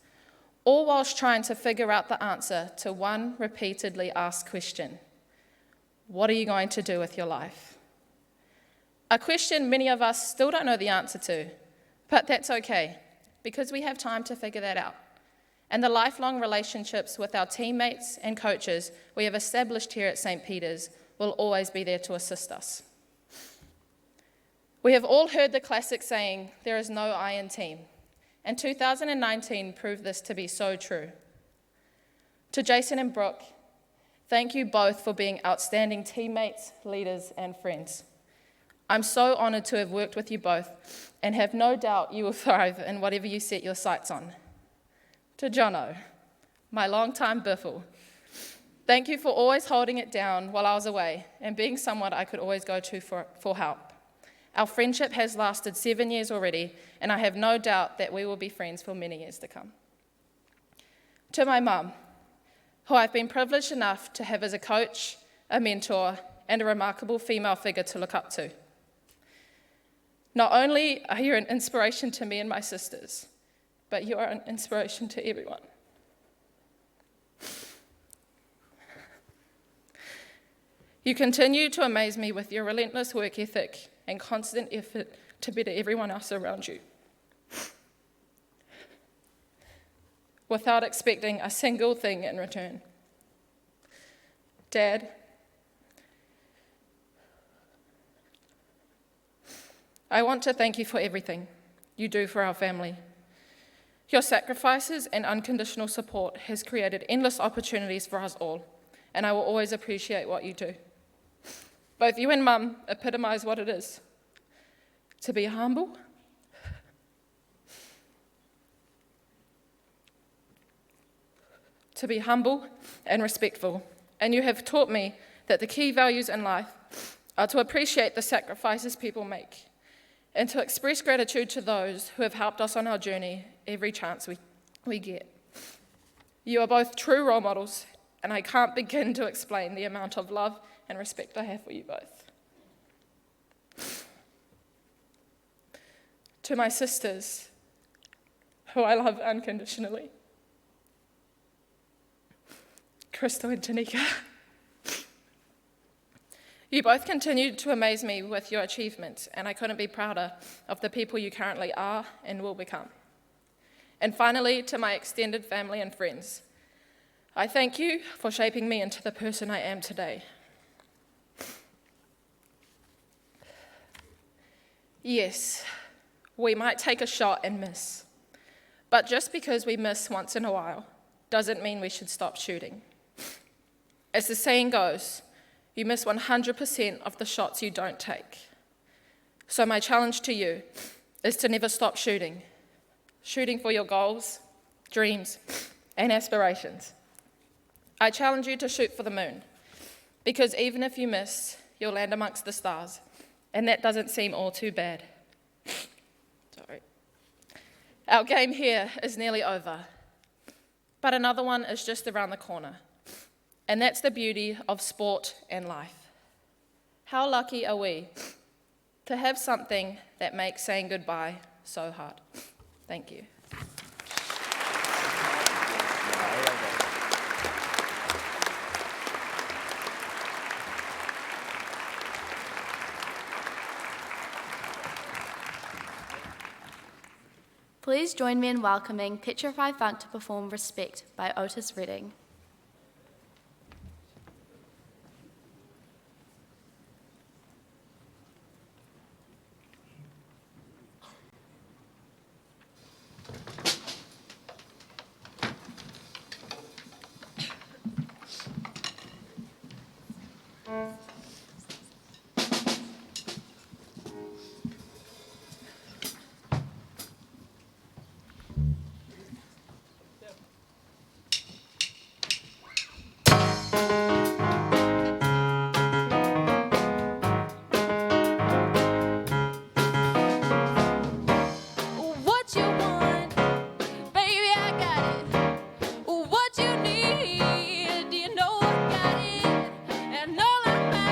all whilst trying to figure out the answer to one repeatedly asked question: what are you going to do with your life? A question many of us still don't know the answer to, but that's okay, because we have time to figure that out. And the lifelong relationships with our teammates and coaches we have established here at St. Peter's will always be there to assist us. We have all heard the classic saying, there is no I in team, and 2019 proved this to be so true. To Jason and Brooke, thank you both for being outstanding teammates, leaders, and friends. I'm so honoured to have worked with you both and have no doubt you will thrive in whatever you set your sights on. To Jono, my longtime biffle, thank you for always holding it down while I was away and being someone I could always go to for help. Our friendship has lasted 7 years already, and I have no doubt that we will be friends for many years to come. To my mum, who I've been privileged enough to have as a coach, a mentor, and a remarkable female figure to look up to. Not only are you an inspiration to me and my sisters, but you are an inspiration to everyone. You continue to amaze me with your relentless work ethic and constant effort to better everyone else around you, without expecting a single thing in return. Dad, I want to thank you for everything you do for our family. Your sacrifices and unconditional support has created endless opportunities for us all, and I will always appreciate what you do. Both you and Mum epitomise what it is to be humble, and respectful, and you have taught me that the key values in life are to appreciate the sacrifices people make and to express gratitude to those who have helped us on our journey every chance we get. You are both true role models, and I can't begin to explain the amount of love and respect I have for you both. To my sisters, who I love unconditionally, Crystal and Tanika, you both continued to amaze me with your achievements, and I couldn't be prouder of the people you currently are and will become. And finally, to my extended family and friends, I thank you for shaping me into the person I am today. Yes, we might take a shot and miss, but just because we miss once in a while doesn't mean we should stop shooting. As the saying goes, you miss 100% of the shots you don't take. So my challenge to you is to never stop shooting for your goals, dreams, and aspirations. I challenge you to shoot for the moon, because even if you miss, you'll land amongst the stars, and that doesn't seem all too bad. Sorry. Our game here is nearly over, but another one is just around the corner. And that's the beauty of sport and life. How lucky are we to have something that makes saying goodbye so hard? Thank you. Please join me in welcoming Petrify Funk to perform Respect by Otis Redding. What you need, you know I got it, and all that matters.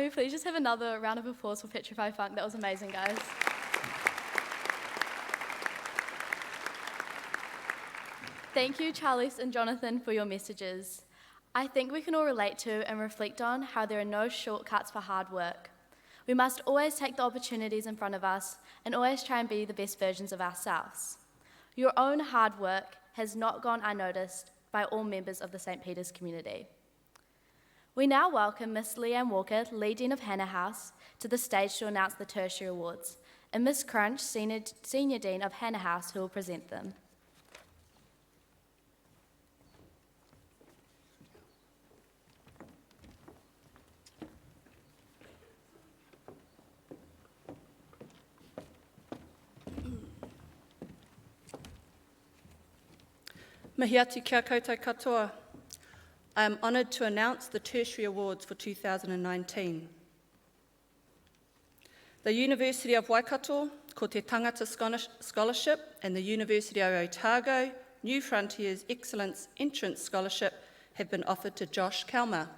we please just have another round of applause for Petrify Funk? That was amazing, guys. Thank you, Charlize and Jonathan, for your messages. I think we can all relate to and reflect on how there are no shortcuts for hard work. We must always take the opportunities in front of us and always try and be the best versions of ourselves. Your own hard work has not gone unnoticed by all members of the St. Peter's community. We now welcome Miss Leanne Walker, Lead Dean of Hannah House, to the stage to announce the Tertiary Awards, and Miss Crunch, Senior Dean of Hannah House, who will present them. Mihi atu kia koutou katoa. I am honoured to announce the Tertiary Awards for 2019. The University of Waikato, ko te Tangata Scholarship, and the University of Otago, New Frontiers Excellence Entrance Scholarship have been offered to Josh Kalmar.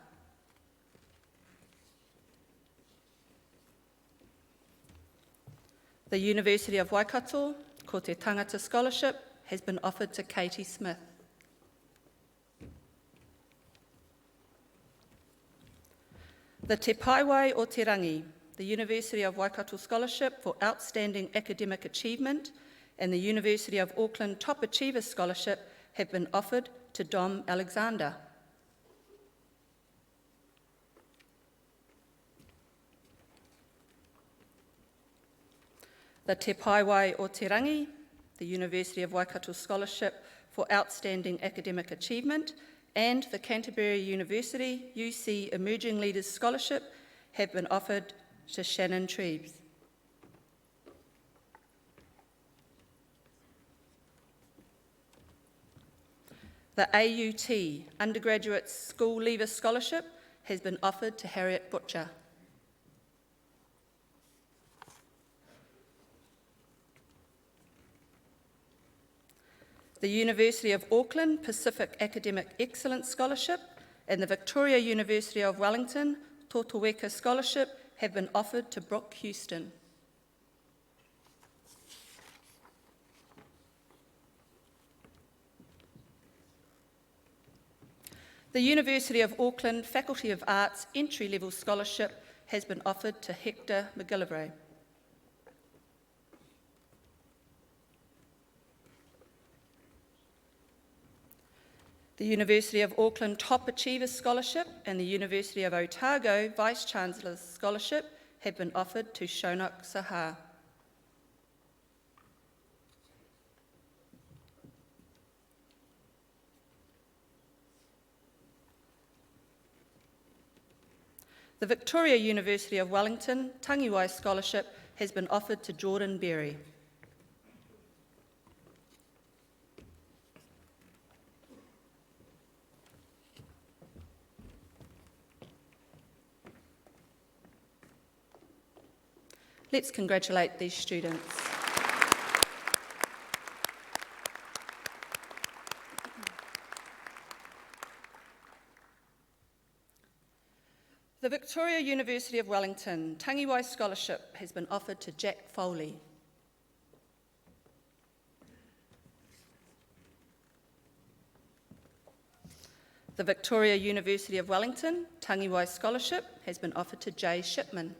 The University of Waikato, ko te Tangata Scholarship, has been offered to Katie Smith. The Te Paiwai o Te Rangi, the University of Waikato Scholarship for Outstanding Academic Achievement, and the University of Auckland Top Achiever Scholarship have been offered to Dom Alexander. The Te Paiwai o Te Rangi, the University of Waikato Scholarship for Outstanding Academic Achievement, and the Canterbury University UC Emerging Leaders Scholarship have been offered to Shannon Treves. The AUT Undergraduate School Leaver Scholarship has been offered to Harriet Butcher. The University of Auckland Pacific Academic Excellence Scholarship and the Victoria University of Wellington Totoweka Scholarship have been offered to Brooke Houston. The University of Auckland Faculty of Arts Entry-Level Scholarship has been offered to Hector McGillivray. The University of Auckland Top Achievers Scholarship and the University of Otago Vice-Chancellor's Scholarship have been offered to Shonak Sahar. The Victoria University of Wellington Tangiwai Scholarship has been offered to Jordan Berry. Let's congratulate these students. The Victoria University of Wellington Tangiwai Scholarship has been offered to Jack Foley. The Victoria University of Wellington Tangiwai Scholarship has been offered to Jay Shipman.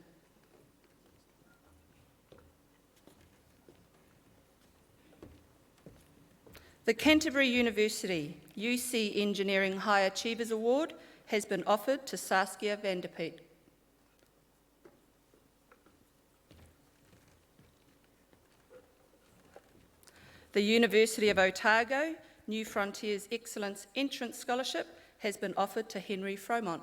The Canterbury University UC Engineering High Achievers Award has been offered to Saskia Vanderpeet. The University of Otago New Frontiers Excellence Entrance Scholarship has been offered to Henry Fromont.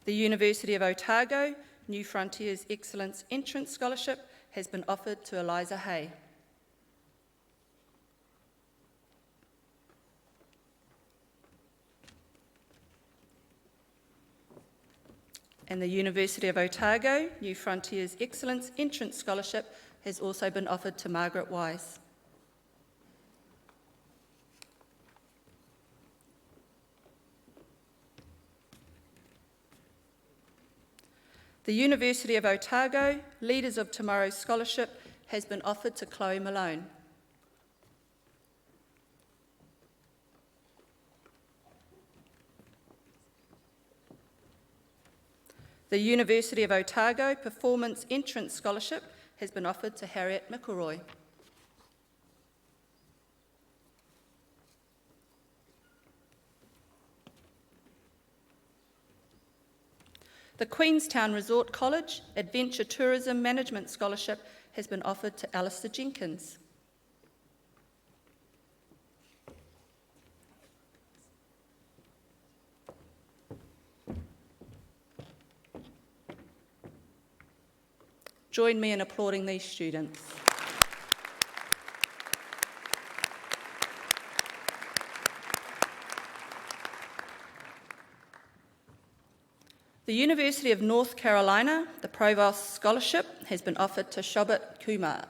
The University of Otago New Frontiers Excellence Entrance Scholarship has been offered to Eliza Hay. And the University of Otago New Frontiers Excellence Entrance Scholarship has also been offered to Margaret Wise. The University of Otago Leaders of Tomorrow Scholarship has been offered to Chloe Malone. The University of Otago Performance Entrance Scholarship has been offered to Harriet McElroy. The Queenstown Resort College Adventure Tourism Management Scholarship has been offered to Alistair Jenkins. Join me in applauding these students. The University of North Carolina, the Provost Scholarship, has been offered to Shobit Kumar.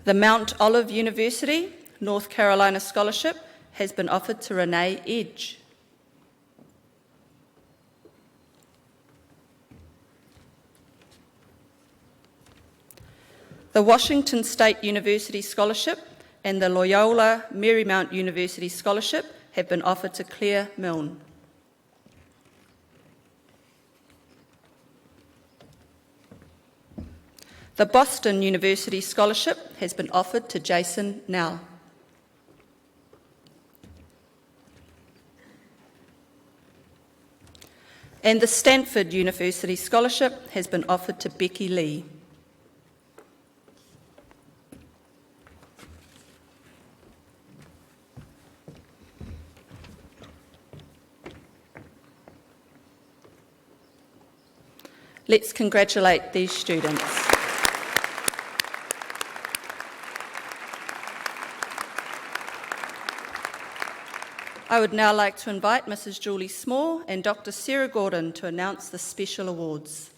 The Mount Olive University, North Carolina Scholarship has been offered to Renee Edge. The Washington State University Scholarship and the Loyola Marymount University Scholarship have been offered to Claire Milne. The Boston University Scholarship has been offered to Jason Nell. And the Stanford University Scholarship has been offered to Becky Lee. Let's congratulate these students. I would now like to invite Mrs. Julie Small and Dr. Sarah Gordon to announce the special awards.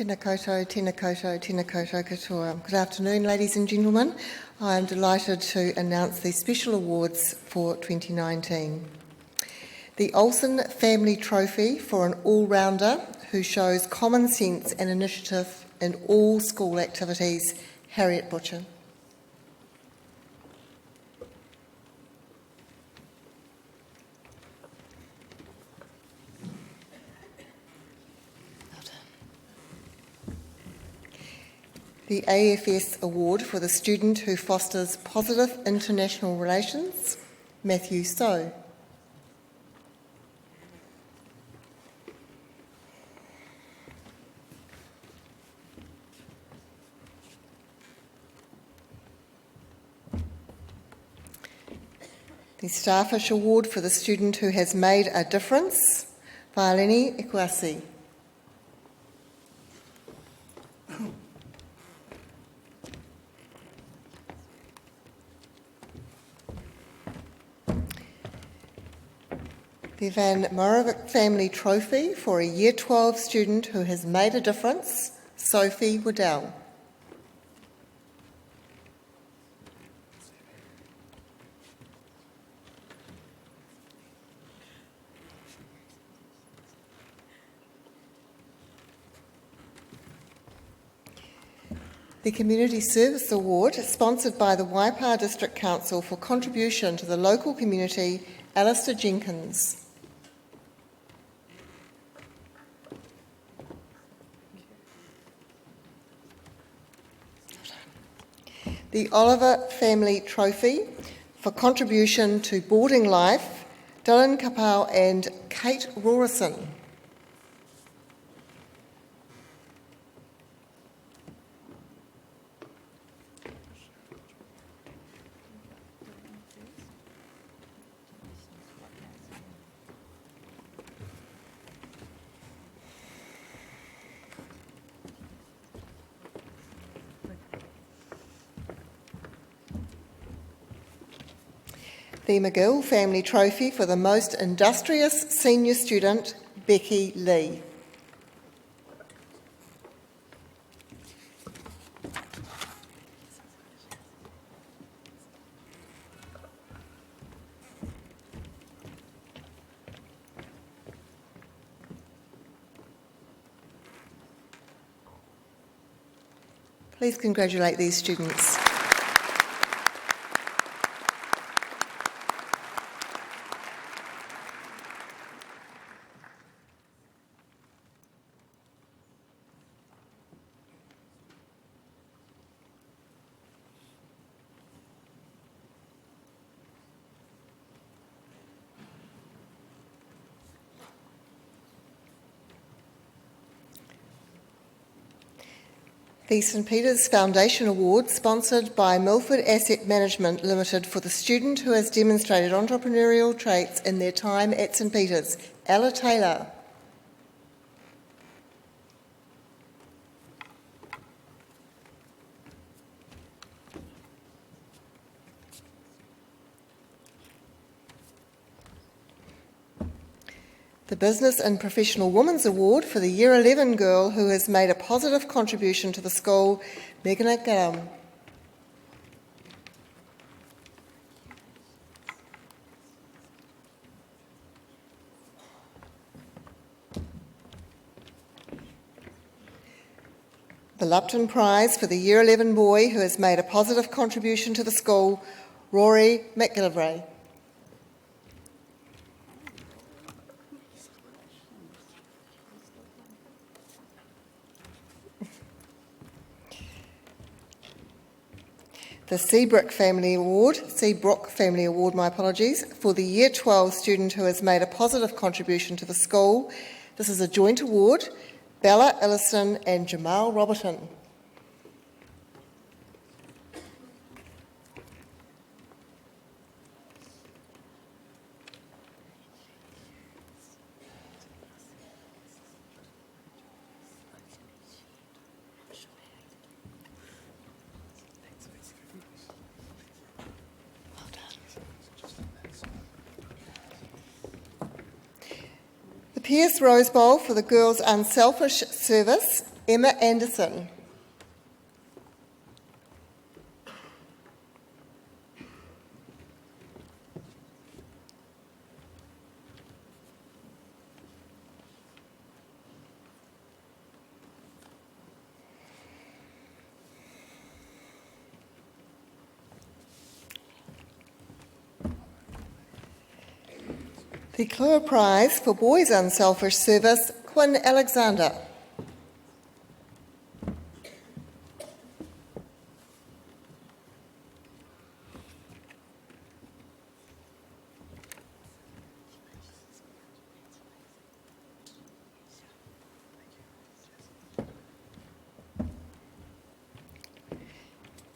Tēnā koutou, tēnā koutou, tēnā koutou katoa. Good afternoon, ladies and gentlemen. I am delighted to announce the special awards for 2019. The Olsen Family Trophy for an all-rounder who shows common sense and initiative in all school activities, Harriet Butcher. The AFS Award for the student who fosters positive international relations, Matthew So. The Starfish Award for the student who has made a difference, Violini Ikwasi. The Van Moravik Family Trophy for a Year 12 student who has made a difference, Sophie Waddell. The Community Service Award, sponsored by the Waipa District Council for contribution to the local community, Alistair Jenkins. The Oliver Family Trophy for contribution to boarding life, Dylan Kapau and Kate Rorison. The McGill Family Trophy for the most industrious senior student, Becky Lee. Please congratulate these students. The St Peters Foundation Award, sponsored by Milford Asset Management Limited for the student who has demonstrated entrepreneurial traits in their time at St Peters, Ella Taylor. The Business and Professional Women's Award for the Year 11 girl who has made a positive contribution to the school, Megan Garam. The Lupton Prize for the Year 11 boy who has made a positive contribution to the school, Rory McGillivray. The Seabrook Family Award, for the Year 12 student who has made a positive contribution to the school. This is a joint award, Bella Ellison and Jamal Roberton. Pierce Rose Bowl for the Girls' Unselfish Service, Emma Anderson. The Clure Prize for Boys' Unselfish Service, Quinn Alexander.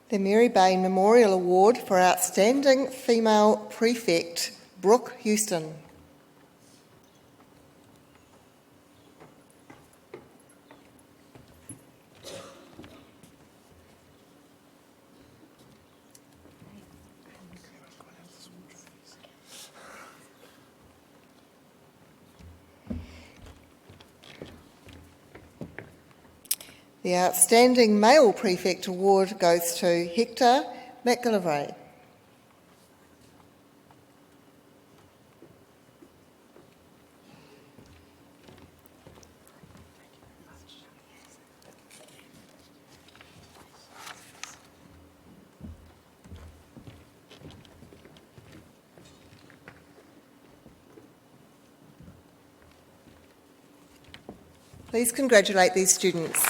The Mary Bain Memorial Award for Outstanding Female Prefect, Brooke Houston. The Outstanding Male Prefect Award goes to Hector McGillivray. Please congratulate these students.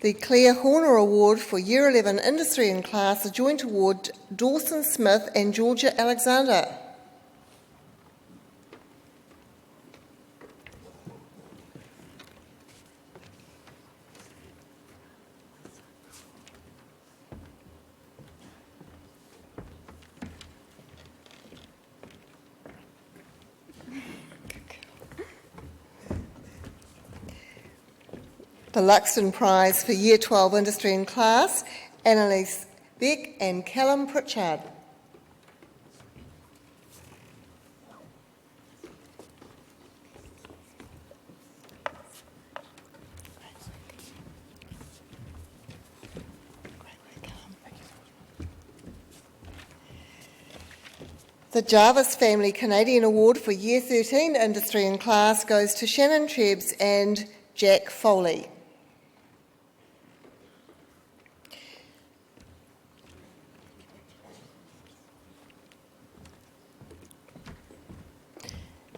The Claire Horner Award for Year 11 Industry and Class, a joint award, Dawson Smith and Georgia Alexander. The Luxton Prize for Year 12 Industry and Class, Annalise Beck and Callum Pritchard. The Jarvis Family Canadian Award for Year 13 Industry and Class goes to Shannon Trebs and Jack Foley.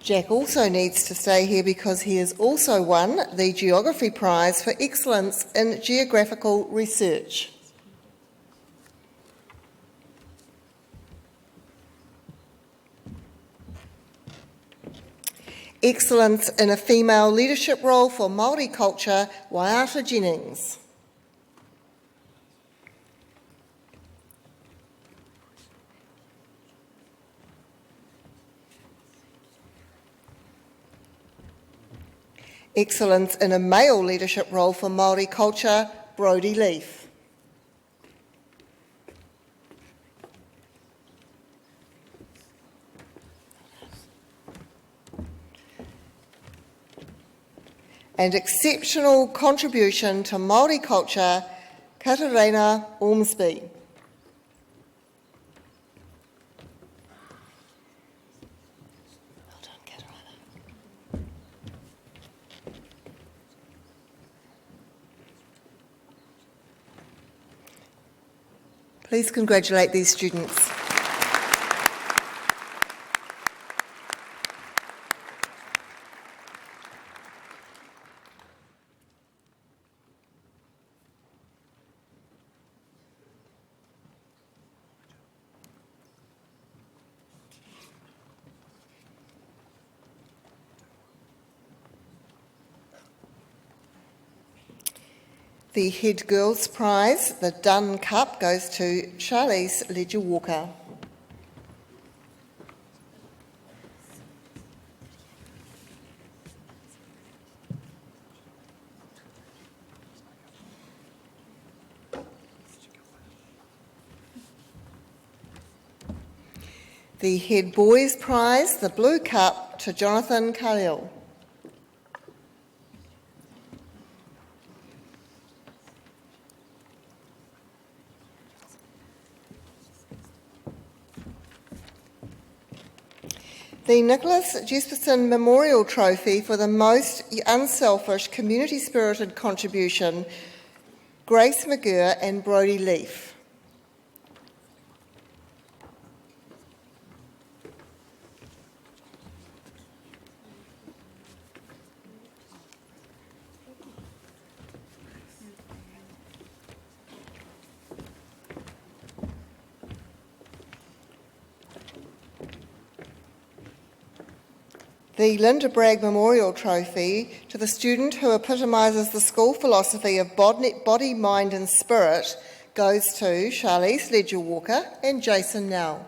Jack also needs to stay here because he has also won the Geography Prize for Excellence in Geographical Research. Excellence in a Female Leadership Role for Māori Culture, Waiata Jennings. Excellence in a Male Leadership Role for Māori Culture, Brodie Leaf. And Exceptional Contribution to Māori Culture, Katarina Ormsby. Please congratulate these students. The Head Girls Prize, the Dunn Cup, goes to Charlize Ledger-Walker. The Head Boys Prize, the Blue Cup, to Jonathan Khalil. The Nicholas Jesperson Memorial Trophy for the most unselfish, community-spirited contribution, Grace McGurr and Brodie Leaf. The Linda Bragg Memorial Trophy to the student who epitomises the school philosophy of body, mind and spirit goes to Charlize Ledger-Walker and Jason Nell.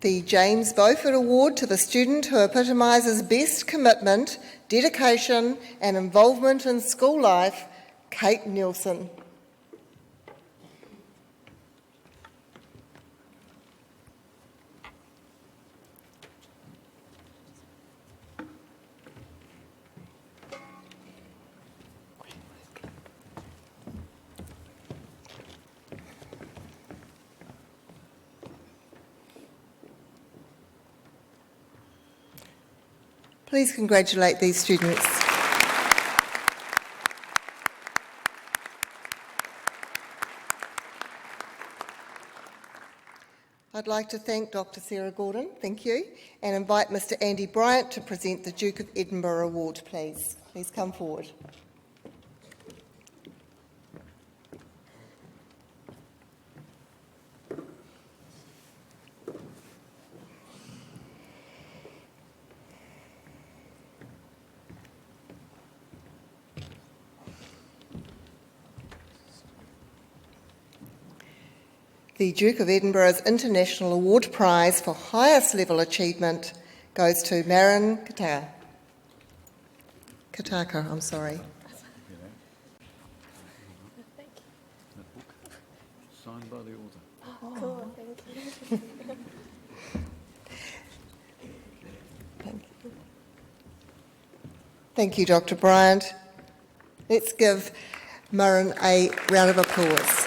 The James Beaufort Award to the student who epitomises best commitment, dedication and involvement in school life, Kate Nielsen. Please congratulate these students. I'd like to thank Dr. Sarah Gordon, thank you, and invite Mr. Andy Bryant to present the Duke of Edinburgh Award, please. Please come forward. The Duke of Edinburgh's International Award Prize for highest level achievement goes to Marin Kataka. I'm sorry. Signed by the author. Oh, cool, thank you. Thank you, Dr. Bryant. Let's give Marin a round of applause.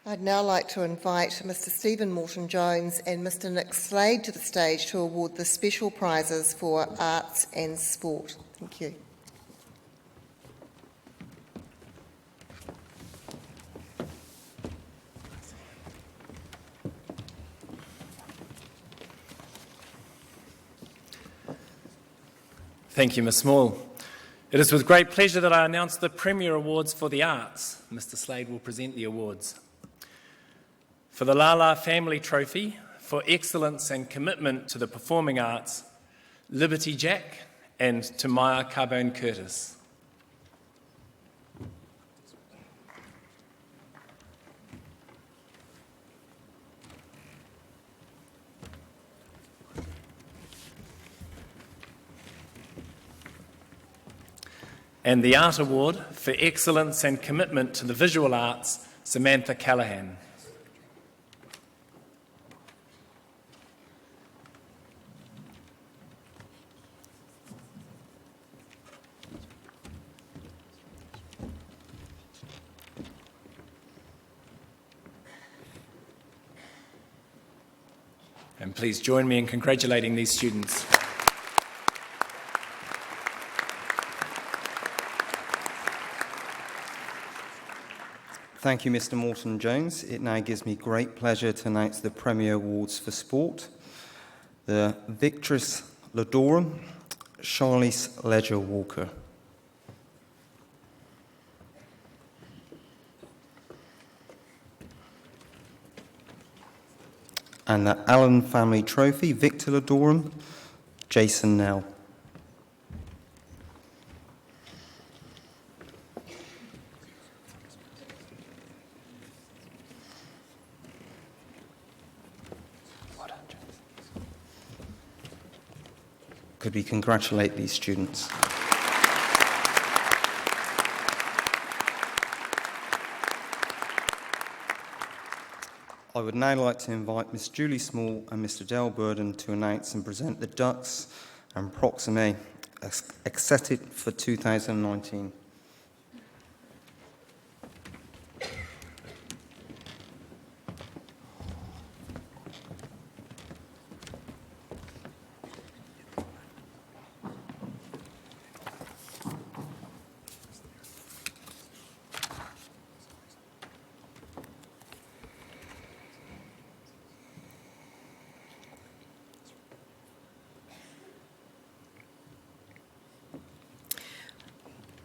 I'd now like to invite Mr. Stephen Morton-Jones and Mr. Nick Slade to the stage to award the special prizes for arts and sport. Thank you. Thank you, Ms. Small. It is with great pleasure that I announce the Premier Awards for the Arts. Mr. Slade will present the awards. For the Lala Family Trophy for excellence and commitment to the performing arts, Liberty Jack and Tamaya Carbone-Curtis. And the Art Award for excellence and commitment to the visual arts, Samantha Callahan. And please join me in congratulating these students. Thank you, Mr. Morton-Jones. It now gives me great pleasure to announce the Premier Awards for Sport. The Victress Ladorum, Charlize Ledger-Walker. And the Allen Family Trophy, Victor Ladorum, Jason Nell. Could we congratulate these students? I would now like to invite Miss Julie Small and Mr. Dale Burden to announce and present the Dux and Proxime accepted for 2019.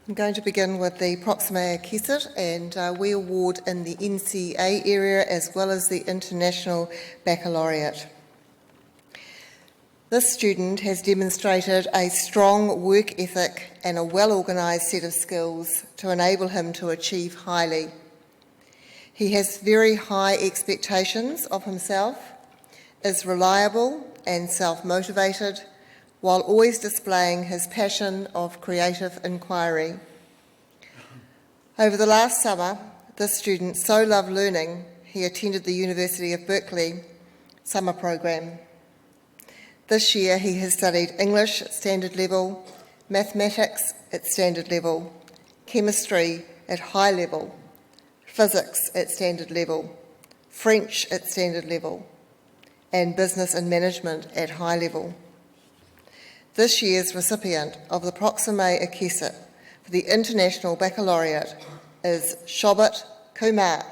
I'm going to begin with the Proxime Accepted, and we award in the NCA area as well as the International Baccalaureate. This student has demonstrated a strong work ethic and a well-organised set of skills to enable him to achieve highly. He has very high expectations of himself, is reliable and self-motivated, while always displaying his passion of creative inquiry. Over the last summer, this student so loved learning, he attended the University of Berkeley summer program. This year he has studied English at standard level, mathematics at standard level, chemistry at high level, physics at standard level, French at standard level, and business and management at high level. This year's recipient of the Proxime Akisa for the International Baccalaureate is Shobit Kumar.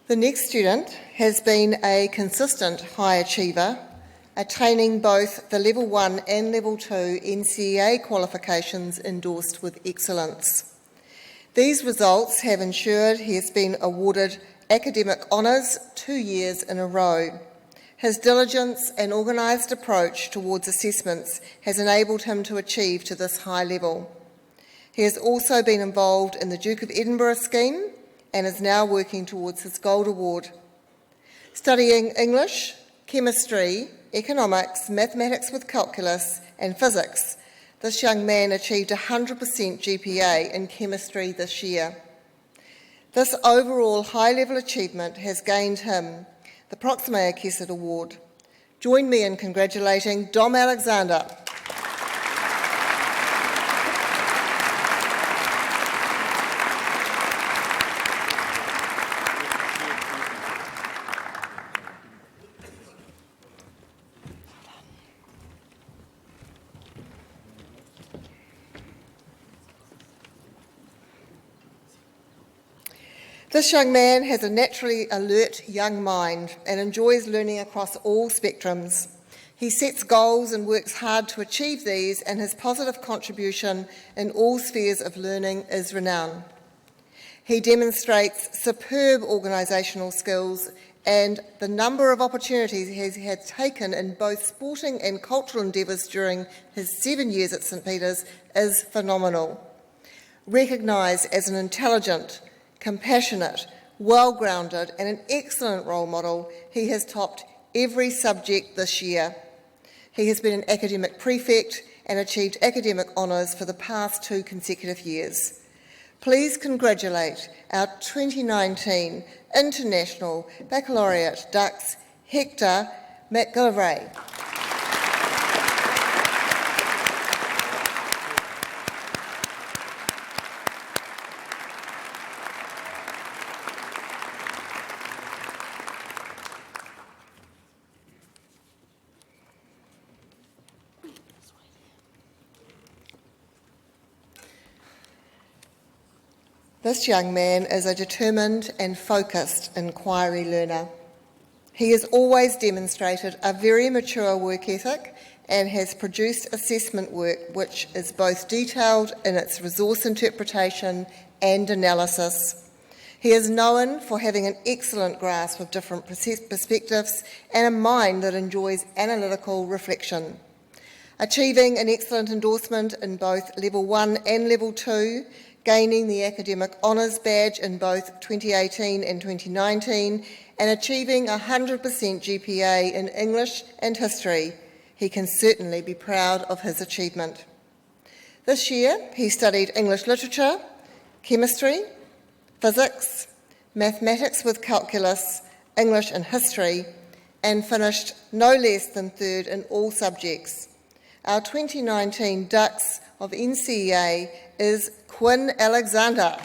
The next student has been a consistent high achiever, attaining both the Level 1 and Level 2 NCEA qualifications endorsed with excellence. These results have ensured he has been awarded academic honours 2 years in a row. His diligence and organised approach towards assessments has enabled him to achieve to this high level. He has also been involved in the Duke of Edinburgh scheme and is now working towards his Gold Award. Studying English, chemistry, economics, mathematics with calculus and physics, this young man achieved 100% GPA in chemistry this year. This overall high-level achievement has gained him the Proxime Akisa Award. Join me in congratulating Dom Alexander. This young man has a naturally alert young mind and enjoys learning across all spectrums. He sets goals and works hard to achieve these, and his positive contribution in all spheres of learning is renowned. He demonstrates superb organisational skills, and the number of opportunities he has taken in both sporting and cultural endeavours during his 7 years at St Peter's is phenomenal. Recognised as an intelligent, compassionate, well-grounded and an excellent role model, he has topped every subject this year. He has been an academic prefect and achieved academic honours for the past 2 consecutive years. Please congratulate our 2019 International Baccalaureate Dux, Hector McGillivray. This young man is a determined and focused inquiry learner. He has always demonstrated a very mature work ethic and has produced assessment work which is both detailed in its resource interpretation and analysis. He is known for having an excellent grasp of different perspectives and a mind that enjoys analytical reflection. Achieving an excellent endorsement in both Level 1 and Level 2, gaining the Academic Honours Badge in both 2018 and 2019, and achieving 100% GPA in English and history, he can certainly be proud of his achievement. This year, he studied English literature, chemistry, physics, mathematics with calculus, English and history, and finished no less than 3rd in all subjects. Our 2019 Dux of NCEA is Quinn Alexander.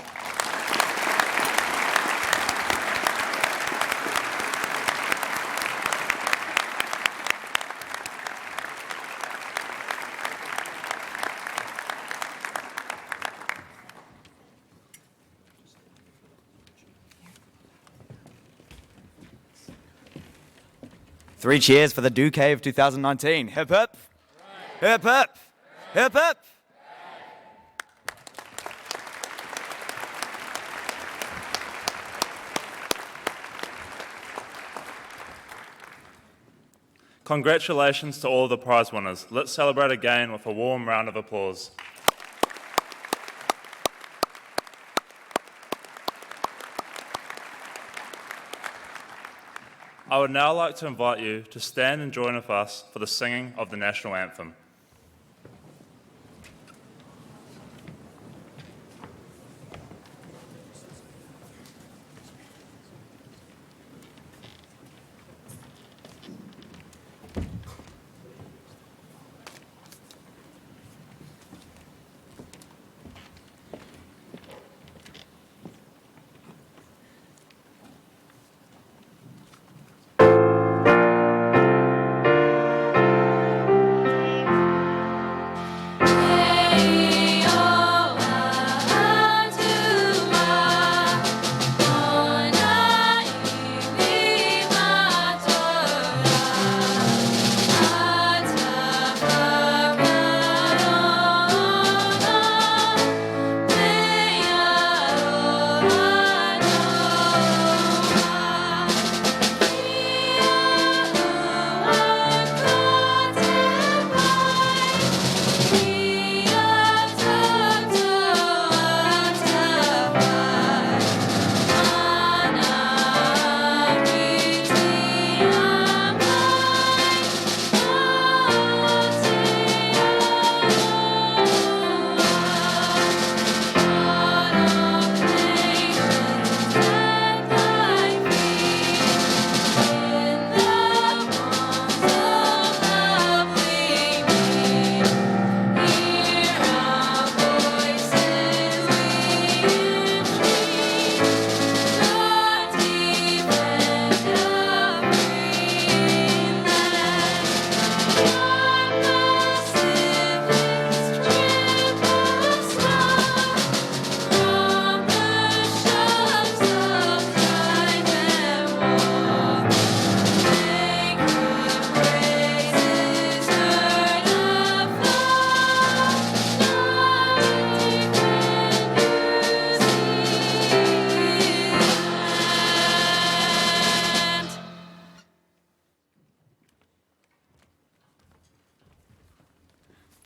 Three cheers for the Duke of 2019. Hip hip. Hip hip. Hip hip. Congratulations to all the prize winners. Let's celebrate again with a warm round of applause. I would now like to invite you to stand and join with us for the singing of the National Anthem.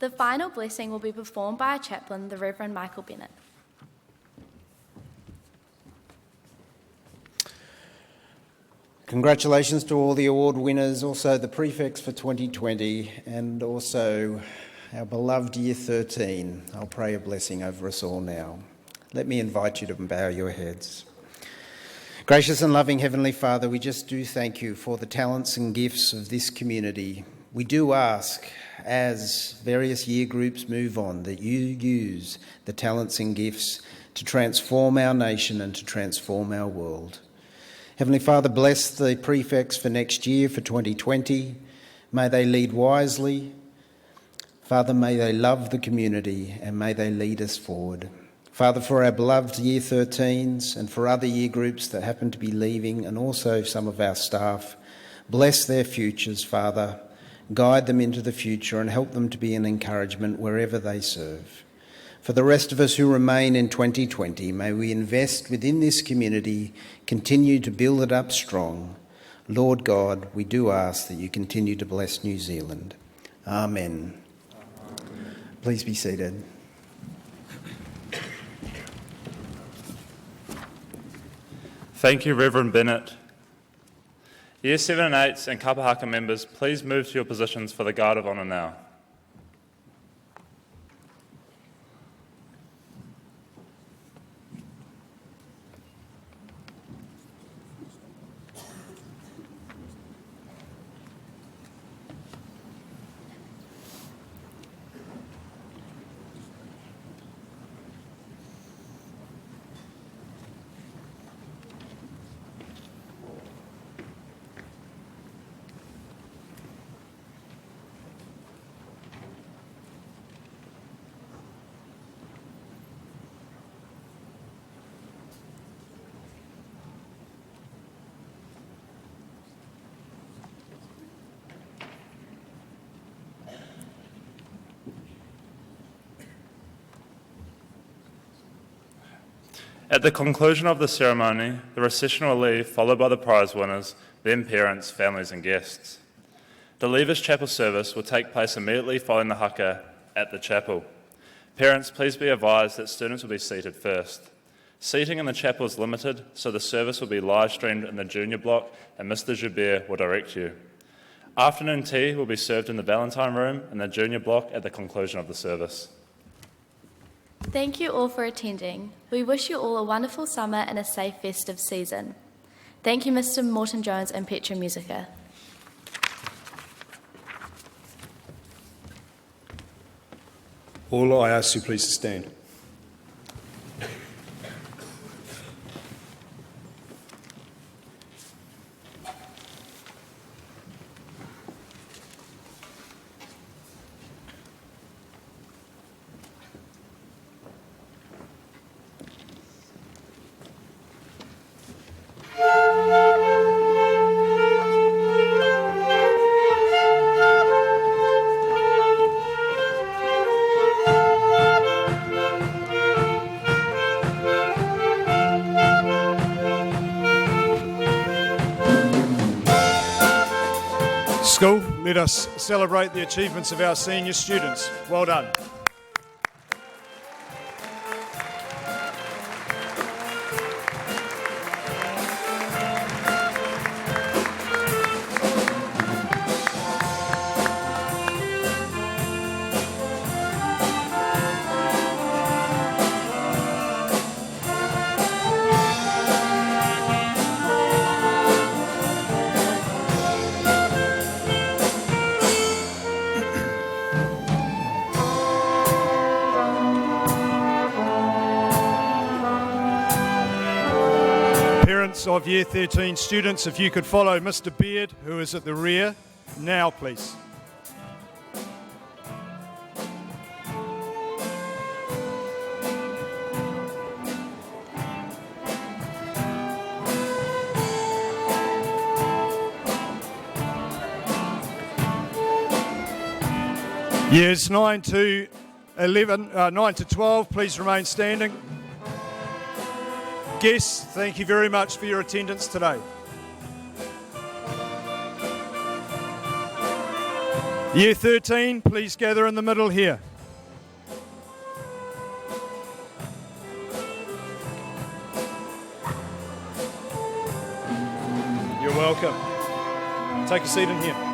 The final blessing will be performed by our chaplain, the Reverend Michael Bennett. Congratulations to all the award winners, also the prefects for 2020, and also our beloved Year 13. I'll pray a blessing over us all now. Let me invite you to bow your heads. Gracious and loving Heavenly Father, we just do thank you for the talents and gifts of this community. We do ask, as various year groups move on, that you use the talents and gifts to transform our nation and to transform our world. Heavenly Father, bless the prefects for next year, for 2020. May they lead wisely. Father, may they love the community and may they lead us forward. Father, for our beloved Year 13s and for other year groups that happen to be leaving, and also some of our staff, bless their futures, Father. Guide them into the future and help them to be an encouragement wherever they serve. For the rest of us who remain in 2020, may we invest within this community, continue to build it up strong. Lord God, we do ask that you continue to bless New Zealand. Amen. Please be seated. Thank you, Reverend Bennett. Year 7 and 8s and Kapahaka members, please move to your positions for the Guard of Honour now. At the conclusion of the ceremony, the recession will leave, followed by the prize winners, then parents, families and guests. The Leavers Chapel service will take place immediately following the haka at the chapel. Parents, please be advised that students will be seated first. Seating in the chapel is limited, so the service will be live streamed in the junior block and Mr. Joubert will direct you. Afternoon tea will be served in the Valentine room in the junior block at the conclusion of the service. Thank you all for attending. We wish you all a wonderful summer and a safe festive season. Thank you, Mr. Morton Jones and Petra Musica. All I ask you please to stand. School, let us celebrate the achievements of our senior students. Well done. Of Year 13 students, if you could follow Mr. Beard, who is at the rear, now please. Years 9 to 12, please remain standing. Guests, thank you very much for your attendance today. Year 13, please gather in the middle here. You're welcome. Take a seat in here.